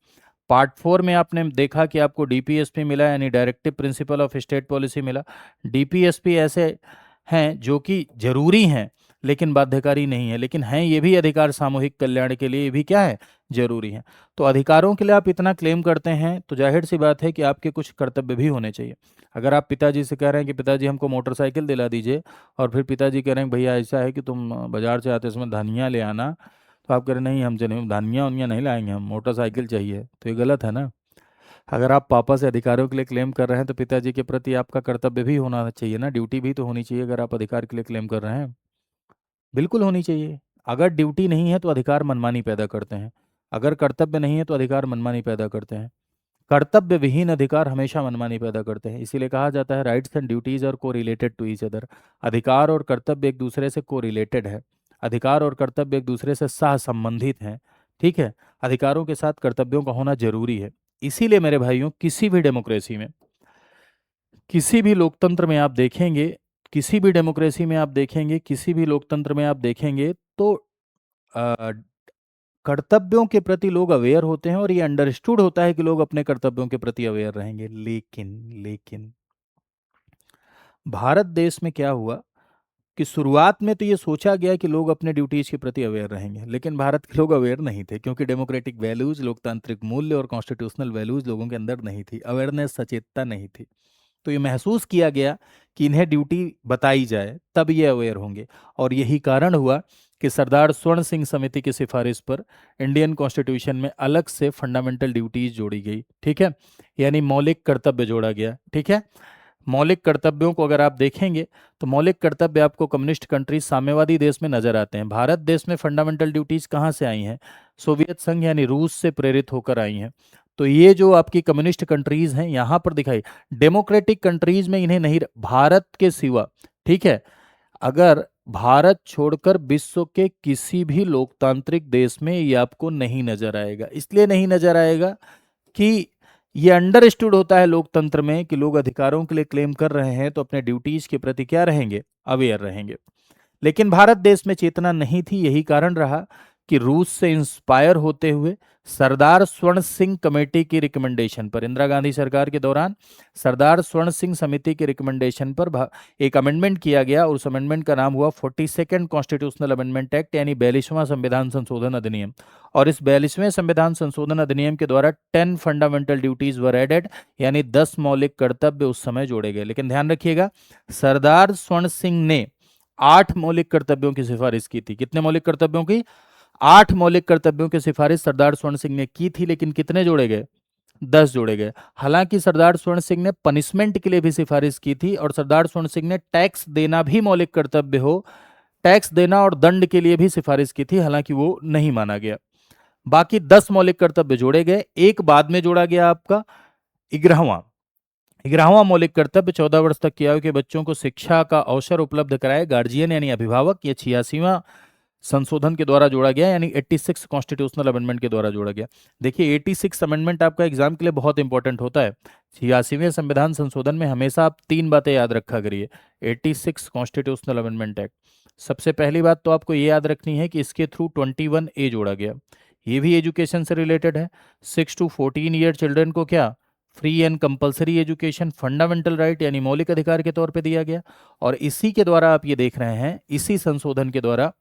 पार्ट 4 में आपने देखा कि आपको डीपीएसपी मिला, यानी directive principle of state policy मिला। डीपीएसपी ऐसे हैं जो कि जरूरी हैं लेकिन बाध्यकारी नहीं है, लेकिन हैं ये भी अधिकार सामूहिक कल्याण के लिए, ये भी क्या है? जरूरी है। तो अधिकारों के लिए आप इतना क्लेम करते हैं तो जाहिर सी बात है कि आपके कुछ कर्तव्य भी होने चाहिए। अगर आप पिताजी से कह रहे हैं कि पिताजी हमको मोटरसाइकिल दिला दीजिए, और फिर पिताजी कह रहे हैं भैया ऐसा है कि तुम बाजार से आते समय धनिया ले आना, तो आप कह रहे हैं नहीं हम चले धनिया उनिया नहीं लाएंगे, हम मोटरसाइकिल चाहिए, तो ये गलत है ना। अगर आप पापा से अधिकारों के लिए क्लेम कर रहे हैं तो पिताजी के प्रति आपका कर्तव्य भी होना चाहिए ना, ड्यूटी भी तो होनी चाहिए। अगर आप अधिकार के लिए क्लेम कर रहे हैं, बिल्कुल होनी चाहिए। अगर ड्यूटी नहीं है तो अधिकार मनमानी पैदा करते हैं, अगर कर्तव्य नहीं है तो अधिकार मनमानी पैदा करते हैं। कर्तव्य विहीन अधिकार हमेशा मनमानी पैदा करते हैं। इसीलिए कहा जाता है राइट्स एंड ड्यूटीज आर को रिलेटेड टू ईच अदर। अधिकार और कर्तव्य एक दूसरे से को रिलेटेड है। अधिकार और कर्तव्य एक दूसरे से सह संबंधित हैं। ठीक है। अधिकारों के साथ कर्तव्यों का होना जरूरी है। इसीलिए मेरे भाइयों, किसी भी डेमोक्रेसी में, किसी भी लोकतंत्र में आप देखेंगे, किसी भी डेमोक्रेसी में आप देखेंगे, किसी भी लोकतंत्र में आप देखेंगे तो अ, कर्तव्यों के प्रति लोग अवेयर होते हैं, और ये अंडरस्टूड होता है कि लोग अपने कर्तव्यों के प्रति अवेयर रहेंगे। लेकिन लेकिन भारत देश में क्या हुआ कि शुरुआत में तो ये सोचा गया कि लोग अपने ड्यूटीज के प्रति अवेयर रहेंगे, लेकिन भारत के लोग अवेयर नहीं थे, क्योंकि डेमोक्रेटिक वैल्यूज, लोकतांत्रिक मूल्य और कॉन्स्टिट्यूशनल वैल्यूज लोगों के अंदर नहीं थी, अवेयरनेस, सचेतता नहीं थी। तो ये महसूस किया गया कि इन्हें ड्यूटी बताई जाए तब ये अवेयर होंगे, और यही कारण हुआ कि सरदार स्वर्ण सिंह समिति की सिफारिश पर इंडियन कॉन्स्टिट्यूशन में अलग से फंडामेंटल ड्यूटीज जोड़ी गई। ठीक है। यानी मौलिक कर्तव्य जोड़ा गया। ठीक है। मौलिक कर्तव्यों को अगर आप देखेंगे तो मौलिक कर्तव्य आपको कम्युनिस्ट कंट्रीज, साम्यवादी देश में नजर आते हैं। भारत देश में फंडामेंटल ड्यूटीज कहाँ से आई हैं? सोवियत संघ यानी रूस से प्रेरित होकर आई हैं। तो ये जो आपकी कम्युनिस्ट कंट्रीज हैं यहाँ पर दिखाई, डेमोक्रेटिक कंट्रीज में इन्हें नहीं, भारत के सिवा। ठीक है। अगर भारत छोड़कर विश्व के किसी भी लोकतांत्रिक देश में ये आपको नहीं नजर आएगा। इसलिए नहीं नजर आएगा कि ये अंडरस्टूड होता है लोकतंत्र में कि लोग अधिकारों के लिए क्लेम कर रहे हैं तो अपने ड्यूटीज के प्रति क्या रहेंगे, अवेयर रहेंगे। लेकिन भारत देश में चेतना नहीं थी। यही कारण रहा कि रूस से इंस्पायर होते हुए सरदार स्वर्ण सिंह कमेटी की रिकमेंडेशन पर, इंदिरा गांधी सरकार के दौरान सरदार स्वर्ण सिंह समिति की रिकमेंडेशन पर एक अमेंडमेंट किया गया और उस अमेंडमेंट का नाम हुआ 42nd कॉन्स्टिट्यूशनल अमेंडमेंट एक्ट, यानी 42वां संविधान संशोधन अधिनियम। और इस 42वें संविधान संशोधन अधिनियम के द्वारा 10 फंडामेंटल ड्यूटीज वर एडेड, यानी 10 मौलिक कर्तव्य उस समय जोड़े गए। लेकिन ध्यान रखिएगा, सरदार स्वर्ण सिंह ने 8 मौलिक कर्तव्यों की सिफारिश की थी। कितने मौलिक कर्तव्यों की? 8 मौलिक कर्तव्यों की सिफारिश सरदार स्वर्ण सिंह ने की थी, लेकिन कितने जोड़े गए? 10 जोड़े गए। हालांकि सरदार स्वर्ण सिंह ने पनिशमेंट के लिए भी सिफारिश की थी और सरदार स्वर्ण सिंह ने टैक्स देना भी मौलिक कर्तव्य हो, टैक्स देना और दंड के लिए भी सिफारिश की थी, हालांकि वो नहीं माना गया। बाकी 10 मौलिक कर्तव्य जोड़े गए। एक बाद में जोड़ा गया आपका 11वां मौलिक कर्तव्य, 14 वर्ष तक की आयु के बच्चों को शिक्षा का अवसर उपलब्ध कराए गार्जियन यानी अभिभावक। ये 86वां संशोधन के द्वारा जोड़ा गया, यानी 86 कॉन्स्टिट्यूशनल अमेंडमेंट के द्वारा जोड़ा गया। देखिए 86 अमेंडमेंट आपका एग्जाम के लिए बहुत इंपॉर्टेंट होता है। 86वें संविधान संशोधन में हमेशा आप 3 बातें याद रखा करिए। 86 कॉन्स्टिट्यूशनल अमेंडमेंट एक्ट, सबसे पहली बात तो आपको ये याद रखनी है कि इसके थ्रू 21A जोड़ा गया। ये भी एजुकेशन से रिलेटेड है। 6 to 14 ईयर चिल्ड्रन को क्या, free and compulsory education fundamental right यानी मौलिक अधिकार के तौर पे दिया गया। और इसी के द्वारा आप ये देख रहे हैं, इसी संशोधन के द्वारा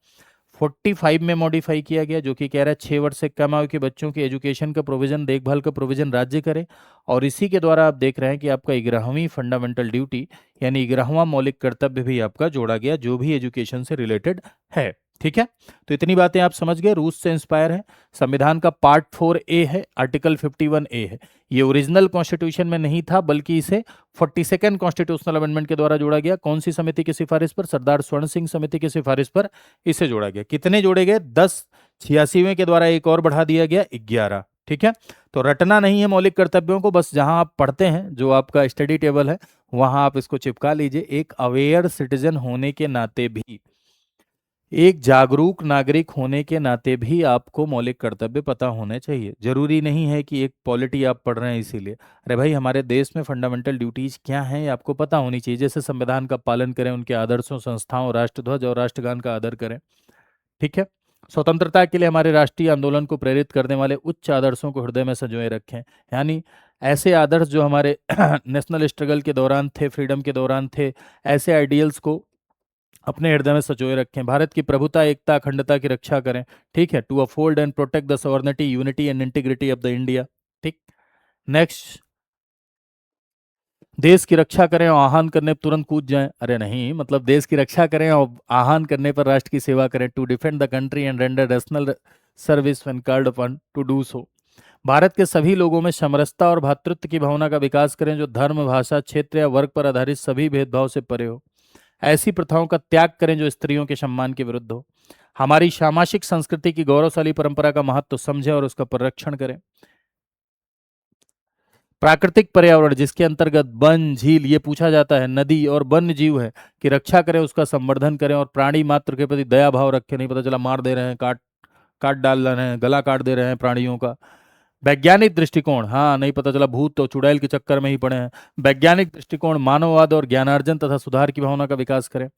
45 में मॉडिफाई किया गया, जो कि कह रहा है 6 वर्ष से कम आयु के बच्चों के एजुकेशन का प्रोविजन, देखभाल का प्रोविजन राज्य करे। और इसी के द्वारा आप देख रहे हैं कि आपका 11वीं फंडामेंटल ड्यूटी यानी 11वां मौलिक कर्तव्य भी आपका जोड़ा गया, जो भी एजुकेशन से रिलेटेड है। ठीक है, तो इतनी बातें आप समझ गए। रूस से इंस्पायर है, संविधान का पार्ट 4A है, आर्टिकल 51A है। ये ओरिजिनल कॉन्स्टिट्यूशन में नहीं था, बल्कि इसे 42nd कॉन्स्टिट्यूशनल अमेंडमेंट के द्वारा जोड़ा गया। कौन सी समिति की सिफारिश पर? सरदार स्वर्ण सिंह समिति की सिफारिश पर इसे जोड़ा गया। कितने जोड़े गए? 10। 86वें के द्वारा एक और बढ़ा दिया गया, 11। ठीक है, तो रटना नहीं है मौलिक कर्तव्यों को, बस जहां आप पढ़ते हैं, जो आपका स्टडी टेबल है, वहां आप इसको चिपका लीजिए। एक अवेयर सिटीजन होने के नाते भी, एक जागरूक नागरिक होने के नाते भी आपको मौलिक कर्तव्य पता होने चाहिए। जरूरी नहीं है कि एक पॉलिटी आप पढ़ रहे हैं इसीलिए। अरे भाई, हमारे देश में फंडामेंटल ड्यूटीज क्या हैं ये आपको पता होनी चाहिए। जैसे संविधान का पालन करें, उनके आदर्शों, संस्थाओं, राष्ट्रध्वज और राष्ट्रगान का आदर करें। ठीक है, स्वतंत्रता के लिए हमारे राष्ट्रीय आंदोलन को प्रेरित करने वाले उच्च आदर्शों को हृदय में संजोए रखें, यानी ऐसे आदर्श जो हमारे नेशनल स्ट्रगल के दौरान थे, फ्रीडम के दौरान थे, ऐसे आइडियल्स को अपने हृदय में सजोए रखें। भारत की प्रभुता, एकता, अखंडता की रक्षा करें। ठीक है, to uphold and protect the sovereignty, unity and integrity of the India. ठीक, नेक्स्ट, देश की रक्षा करें और आह्वान करने पर तुरंत कूद जाएं। अरे नहीं, मतलब देश की रक्षा करें और आह्वान करने पर राष्ट्र की सेवा करें। To defend the country and render national service when called upon to do so. Bharat के सभी लोगों में समरसता और भ्रातृत्व की भावना का विकास करें, जो धर्म, भाषा, क्षेत्र या वर्ग पर आधारित सभी भेदभाव से परे हो। ऐसी प्रथाओं का त्याग करें जो स्त्रियों के सम्मान के विरुद्ध हो। हमारी सामाजिक संस्कृति की गौरवशाली परंपरा का महत्व समझें और उसका परिरक्षण करें। प्राकृतिक पर्यावरण, जिसके अंतर्गत वन, झील, ये पूछा जाता है, नदी और वन्य जीव है, कि रक्षा करें, उसका संवर्धन करें। और प्राणी मात्र के प्रति दया भाव रखें। नहीं पता चला मार दे रहे हैं, काट काट डाल रहे हैं, गला काट दे रहे हैं प्राणियों का। वैज्ञानिक दृष्टिकोण, हाँ, नहीं पता चला भूत तो चुड़ैल के चक्कर में ही पड़े हैं। वैज्ञानिक दृष्टिकोण, मानववाद और ज्ञानार्जन तथा सुधार की भावना का विकास करें।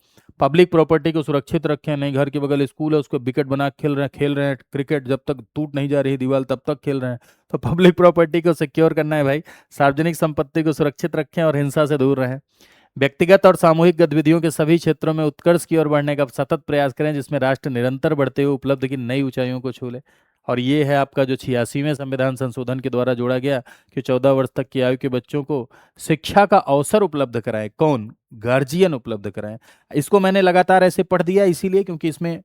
पब्लिक प्रॉपर्टी को सुरक्षित रखें। नहीं, घर के बगल स्कूल है, उसको विकेट बना के खेल रहे हैं क्रिकेट, जब तक टूट नहीं जा रही दीवार तब तक खेल रहे हैं। तो पब्लिक प्रॉपर्टी को सिक्योर करना है भाई। सार्वजनिक संपत्ति को सुरक्षित रखें और हिंसा से दूर रहें। व्यक्तिगत और सामूहिक गतिविधियों के सभी क्षेत्रों में उत्कर्ष की ओर बढ़ने का सतत प्रयास करें, जिसमें राष्ट्र निरंतर बढ़ते हुए उपलब्धि की नई ऊंचाइयों को छू ले। और ये है आपका जो 86वें संविधान संशोधन के द्वारा जोड़ा गया कि 14 वर्ष तक की आयु के बच्चों को शिक्षा का अवसर उपलब्ध कराएं। कौन? गार्जियन उपलब्ध कराएं। इसको मैंने लगातार ऐसे पढ़ दिया इसीलिए क्योंकि इसमें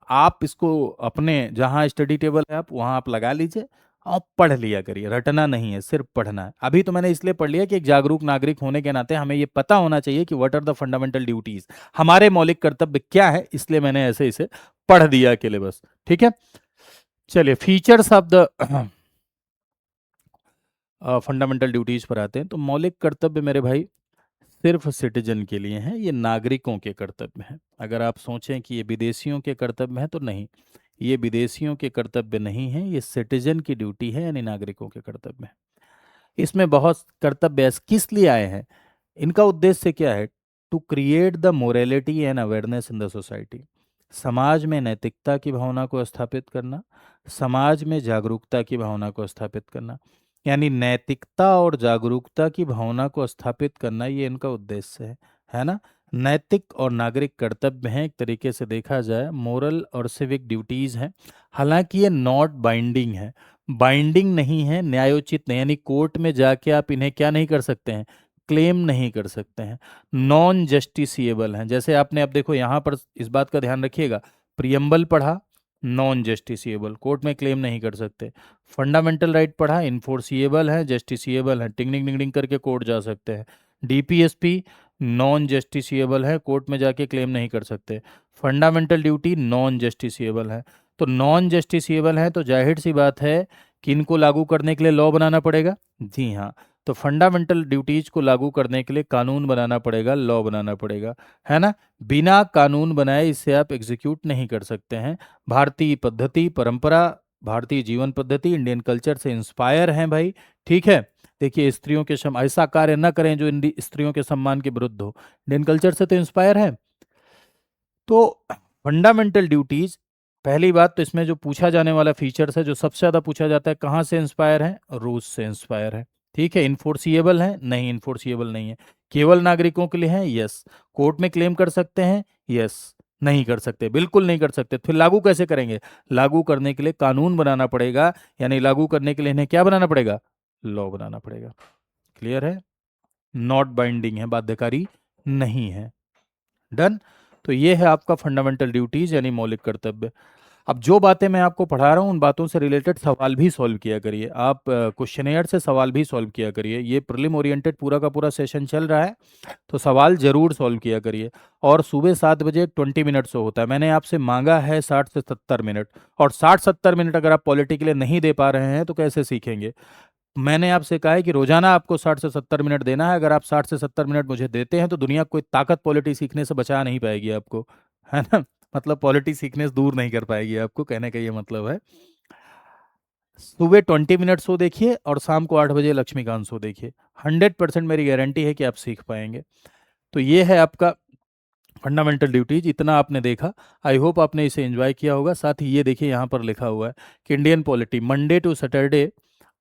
आप इसको अपने जहाँ स्टडी टेबल है आप वहाँ आप लगा लीजिए और पढ़ लिया करिए। रटना नहीं है, सिर्फ पढ़ना है। अभी तो मैंने इसलिए पढ़ लिया कि एक जागरूक नागरिक होने के नाते हमें ये पता होना चाहिए कि what are the fundamental duties, हमारे मौलिक कर्तव्य क्या है, इसलिए मैंने ऐसे इसे पढ़ दिया अकेले बस। ठीक है, चलिए features of the fundamental duties पर आते हैं। तो मौलिक कर्तव्य मेरे भाई सिर्फ सिटीजन के लिए हैं, ये नागरिकों के कर्तव्य हैं। अगर आप सोचें कि ये विदेशियों के कर्तव्य हैं तो नहीं, ये विदेशियों के कर्तव्य नहीं है, ये सिटीजन की ड्यूटी है, यानी नागरिकों के कर्तव्य है। इसमें बहुत कर्तव्य किस लिए आए हैं, इनका उद्देश्य क्या है? To create the morality and awareness in the society. समाज में नैतिकता की भावना को स्थापित करना, समाज में जागरूकता की भावना को स्थापित करना, यानी नैतिकता और जागरूकता की भावना को स्थापित करना, ये इनका उद्देश्य है ना। नैतिक और नागरिक कर्तव्य हैं, एक तरीके से देखा जाए मोरल और सिविक ड्यूटीज हैं। हालांकि ये नॉट बाइंडिंग है, बाइंडिंग नहीं है, न्यायोचित नहीं, यानी कोर्ट में जाके आप इन्हें क्या नहीं कर सकते हैं, क्लेम नहीं कर सकते हैं, नॉन जस्टिसिएबल हैं। जैसे आपने अब देखो यहाँ पर इस बात का ध्यान रखिएगा, प्रियम्बल पढ़ा, नॉन जस्टिसिएबल, कोर्ट में क्लेम नहीं कर सकते। फंडामेंटल राइट पढ़ा, इन्फोर्सिएबल है, जस्टिसिएबल है, टिंग टिंग टिंग टिंग करके कोर्ट जा सकते हैं। डीपीएसपी नॉन जस्टिसिएबल है, कोर्ट में जाके क्लेम नहीं कर सकते। फंडामेंटल ड्यूटी नॉन जस्टिसिएबल है। तो नॉन जस्टिसिएबल है तो जाहिर सी बात है कि इनको लागू करने के लिए लॉ बनाना पड़ेगा। जी हाँ, तो फंडामेंटल ड्यूटीज को लागू करने के लिए कानून बनाना पड़ेगा, लॉ बनाना पड़ेगा, है ना। बिना कानून बनाए इसे आप एग्जीक्यूट नहीं कर सकते हैं। भारतीय पद्धति, परंपरा, भारतीय जीवन पद्धति, इंडियन कल्चर से इंस्पायर हैं भाई, ठीक है। देखिए स्त्रियों के ऐसा कार्य न करें जो स्त्रियों के सम्मान के विरुद्ध हो, इंडियन कल्चर से तो इंस्पायर है। तो फंडामेंटल ड्यूटीज, पहली बात तो इसमें जो पूछा जाने वाला फीचर्स है, जो सबसे ज्यादा पूछा जाता है, कहाँ से इंस्पायर है, रूस से इंस्पायर है, ठीक है। इन्फोर्सिएबल है, नहीं इन्फोर्सिएबल नहीं है। केवल नागरिकों के लिए है, यस। कोर्ट में क्लेम कर सकते हैं, यस। नहीं कर सकते, बिल्कुल नहीं कर सकते। फिर लागू कैसे करेंगे? लागू करने के लिए कानून बनाना पड़ेगा, यानी लागू करने के लिए इन्हें क्या बनाना पड़ेगा, लॉ बनाना पड़ेगा। क्लियर है? नॉट बाइंडिंग है, बाध्यकारी नहीं है। डन। तो ये है आपका फंडामेंटल ड्यूटीज यानी मौलिक कर्तव्य। अब जो बातें मैं आपको पढ़ा रहा हूँ उन बातों से रिलेटेड सवाल भी सॉल्व किया करिए, आप क्वेश्चनेयर से सवाल भी सॉल्व किया करिए। ये प्रीलिम ओरिएंटेड पूरा का पूरा सेशन चल रहा है, तो सवाल जरूर सॉल्व किया करिए। और सुबह 7 बजे 20 मिनट शो होता है, मैंने आपसे मांगा है 60 से 70 मिनट, और 60-70 मिनट अगर आप पॉलिटी के लिए नहीं दे पा रहे हैं तो कैसे सीखेंगे? मैंने आपसे कहा है कि रोजाना आपको 60 से 70 मिनट देना है। अगर आप 60 से 70 मिनट मुझे देते हैं तो दुनिया कोई ताकत पॉलिटी सीखने से बचा नहीं पाएगी आपको, है ना। मतलब पॉलिटी सीखने से दूर नहीं कर पाएगी आपको, कहने का ये मतलब है। सुबह 20 मिनट शो देखिए और शाम को 8 बजे लक्ष्मीकांत शो देखिए, 100% मेरी गारंटी है कि आप सीख पाएंगे। तो ये है आपका फंडामेंटल ड्यूटीज, इतना आपने देखा। आई होप आपने इसे एंजॉय किया होगा। साथ ही ये देखिए यहाँ पर लिखा हुआ है कि Indian polity Monday to Saturday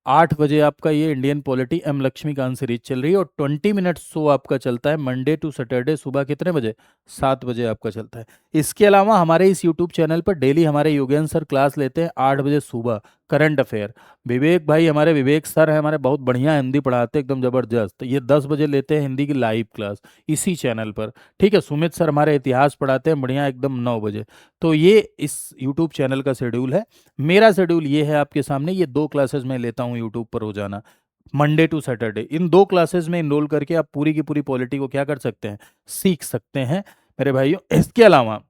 8 बजे आपका ये Indian polity M Laxmikanth series चल रही है, और 20 मिनट शो आपका चलता है मंडे टू सैटरडे सुबह कितने बजे, 7 बजे आपका चलता है। इसके अलावा हमारे इस यूट्यूब चैनल पर डेली हमारे योगेन सर क्लास लेते हैं 8 बजे सुबह, करंट अफेयर। विवेक भाई, हमारे विवेक सर हैं, हमारे बहुत बढ़िया हिंदी पढ़ाते हैं, एकदम जबरदस्त। ये 10 बजे लेते हैं हिंदी की लाइव क्लास इसी चैनल पर, ठीक है। सुमित सर हमारे इतिहास पढ़ाते हैं बढ़िया एकदम 9 बजे। तो ये इस यूट्यूब चैनल का शेड्यूल है। मेरा शेड्यूल ये है आपके सामने, ये 2 क्लासेस मैं लेता हूँ यूट्यूब पर रोजाना, मंडे टू सैटरडे। इन 2 क्लासेस में इनरोल करके आप पूरी की पूरी पॉलिटी को क्या कर सकते हैं, सीख सकते हैं मेरे भाइयों। इसके अलावा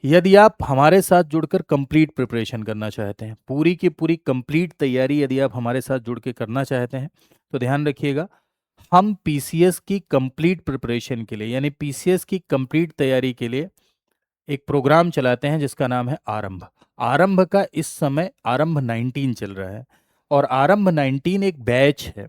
यदि आप हमारे साथ जुड़कर कंप्लीट प्रिपरेशन करना चाहते हैं, पूरी की पूरी कंप्लीट तैयारी यदि आप हमारे साथ जुड़ के करना चाहते हैं, तो ध्यान रखिएगा, हम पीसीएस की कंप्लीट प्रिपरेशन के लिए, यानी पीसीएस की कंप्लीट तैयारी के लिए एक प्रोग्राम चलाते हैं जिसका नाम है आरंभ। आरंभ का इस समय आरंभ 19 चल रहा है, और आरंभ 19 एक बैच है,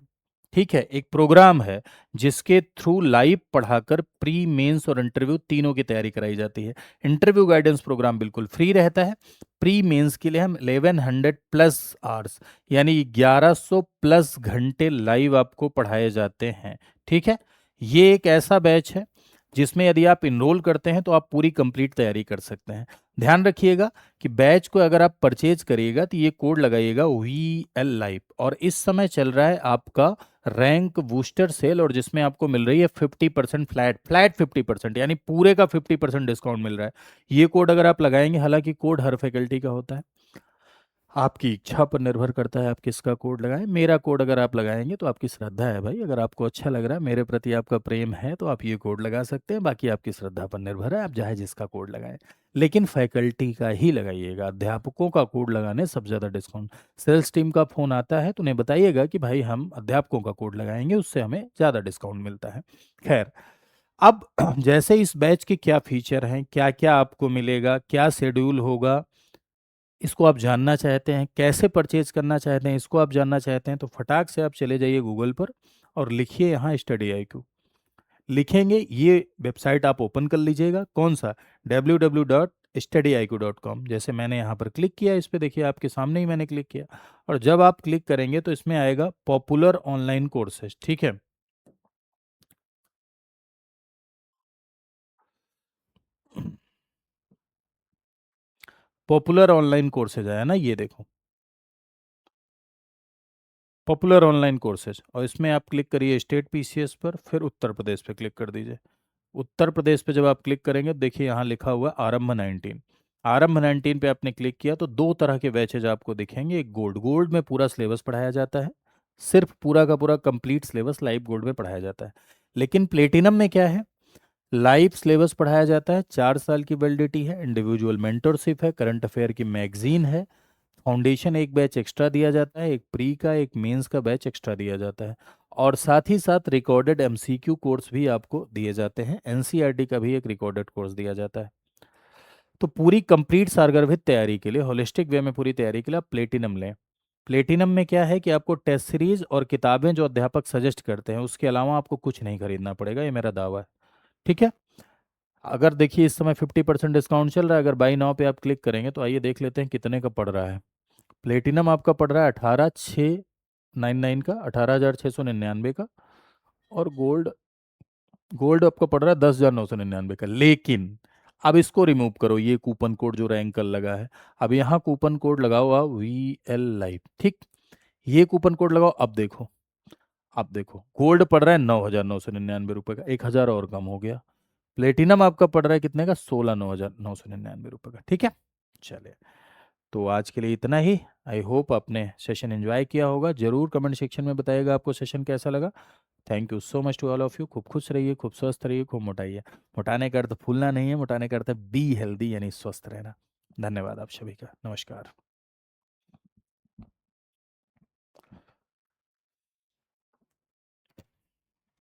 ठीक है, एक प्रोग्राम है जिसके थ्रू लाइव पढ़ाकर प्री मेंस और इंटरव्यू तीनों की तैयारी कराई जाती है। इंटरव्यू गाइडेंस प्रोग्राम बिल्कुल फ्री रहता है। प्री मेंस के लिए हम 1100+ आवर्स यानी 1100+ घंटे लाइव आपको पढ़ाए जाते हैं, ठीक है। ये एक ऐसा बैच है जिसमें यदि आप इनरोल करते हैं तो आप पूरी कंप्लीट तैयारी कर सकते हैं। ध्यान रखिएगा कि बैच को अगर आप परचेज करिएगा तो ये कोड लगाइएगा VL लाइव, और इस समय चल रहा है आपका रैंक बूस्टर सेल, और जिसमें आपको मिल रही है 50% फ्लैट 50%, यानी पूरे का 50% डिस्काउंट मिल रहा है। ये कोड अगर आप लगाएंगे, हालांकि कोड हर फैकल्टी का होता है, आपकी इच्छा पर निर्भर करता है आप किसका कोड लगाएं। मेरा कोड अगर आप लगाएंगे तो आपकी श्रद्धा है भाई, अगर आपको अच्छा लग रहा है, मेरे प्रति आपका प्रेम है, तो आप ये कोड लगा सकते हैं। बाकी आपकी श्रद्धा पर निर्भर है, आप चाहे जिसका कोड लगाएं, लेकिन फैकल्टी का ही लगाइएगा। अध्यापकों का कोड लगाने सबसे ज़्यादा डिस्काउंट। सेल्स टीम का फ़ोन आता है तो उन्हें बताइएगा कि भाई हम अध्यापकों का कोड लगाएंगे, उससे हमें ज़्यादा डिस्काउंट मिलता है। खैर, अब जैसे इस बैच के क्या फीचर हैं, क्या क्या आपको मिलेगा, क्या शेड्यूल होगा, इसको आप जानना चाहते हैं, कैसे परचेज करना चाहते हैं, इसको आप जानना चाहते हैं, तो फटाक से आप चले जाइए गूगल पर और लिखिए यहाँ स्टडी आई क्यू। लिखेंगे, ये वेबसाइट आप ओपन कर लीजिएगा, कौन सा, www.studyIQ.com। जैसे मैंने यहाँ पर क्लिक किया, इस पे देखिए आपके सामने ही मैंने क्लिक किया, और जब आप क्लिक करेंगे तो इसमें आएगा पॉपुलर ऑनलाइन कोर्सेज, ठीक है। पॉपुलर ऑनलाइन कोर्सेज आया ना, ये देखो, पॉपुलर ऑनलाइन कोर्सेज, और इसमें आप क्लिक करिए स्टेट पीसीएस पर, फिर उत्तर प्रदेश पे क्लिक कर दीजिए। उत्तर प्रदेश पे जब आप क्लिक करेंगे, देखिए यहाँ लिखा हुआ आरंभ 19। आरंभ 19 पे आपने क्लिक किया तो दो तरह के बैचेज आपको दिखेंगे। एक गोल्ड, गोल्ड में पूरा सिलेबस पढ़ाया जाता है, सिर्फ पूरा का पूरा कंप्लीट सिलेबस लाइव गोल्ड में पढ़ाया जाता है। लेकिन प्लेटिनम में क्या है, लाइव सिलेबस पढ़ाया जाता है, 4 साल की वैलिडिटी है, इंडिविजुअल मेंटरशिप है, करंट अफेयर की मैगजीन है, फाउंडेशन एक बैच एक्स्ट्रा दिया जाता है, एक प्री का एक मेंस का बैच एक्स्ट्रा दिया जाता है, और साथ ही साथ रिकॉर्डेड एमसीक्यू कोर्स भी आपको दिए जाते हैं, एनसीईआरटी का भी एक रिकॉर्डेड कोर्स दिया जाता है। तो पूरी कंप्लीट सारगर्भित तैयारी के लिए, होलिस्टिक वे में पूरी तैयारी के लिए आप प्लेटिनम लें। प्लेटिनम में क्या है कि आपको टेस्ट सीरीज और किताबें जो अध्यापक सजेस्ट करते हैं उसके अलावा आपको कुछ नहीं खरीदना पड़ेगा, ये मेरा दावा है, ठीक है। अगर देखिए इस समय 50% डिस्काउंट चल रहा है, अगर बाई नाउ पे आप क्लिक करेंगे तो आइए देख लेते हैं कितने का पड़ रहा है। प्लेटिनम आपका पड़ रहा है 18,699 का, 18,699 का। और गोल्ड, गोल्ड आपका पड़ रहा है 10,999 का। लेकिन अब इसको रिमूव करो, ये कूपन कोड जो रैंकल लगा है, अब यहाँ कूपन कोड लगाओ आप VL लाइव, ठीक, ये कूपन कोड लगाओ। अब देखो, अब देखो गोल्ड पड़ रहा है 9,999 रुपये का, 1,000 और कम हो गया। प्लेटिनम आपका पड़ रहा है कितने का, 16,999 रुपये का, ठीक है। चलिए, तो आज के लिए इतना ही। आई होप आपने सेशन एंजॉय किया होगा। जरूर कमेंट सेक्शन में बताइएगा आपको सेशन कैसा लगा। Thank you so much to all of you. खूब खुश रहिए, खूब स्वस्थ रहिए, खूब मोटाइए। मोटाने का अर्थ फूलना नहीं है, मोटाने का अर्थ बी हेल्दी, यानी स्वस्थ रहना। धन्यवाद आप सभी का, नमस्कार।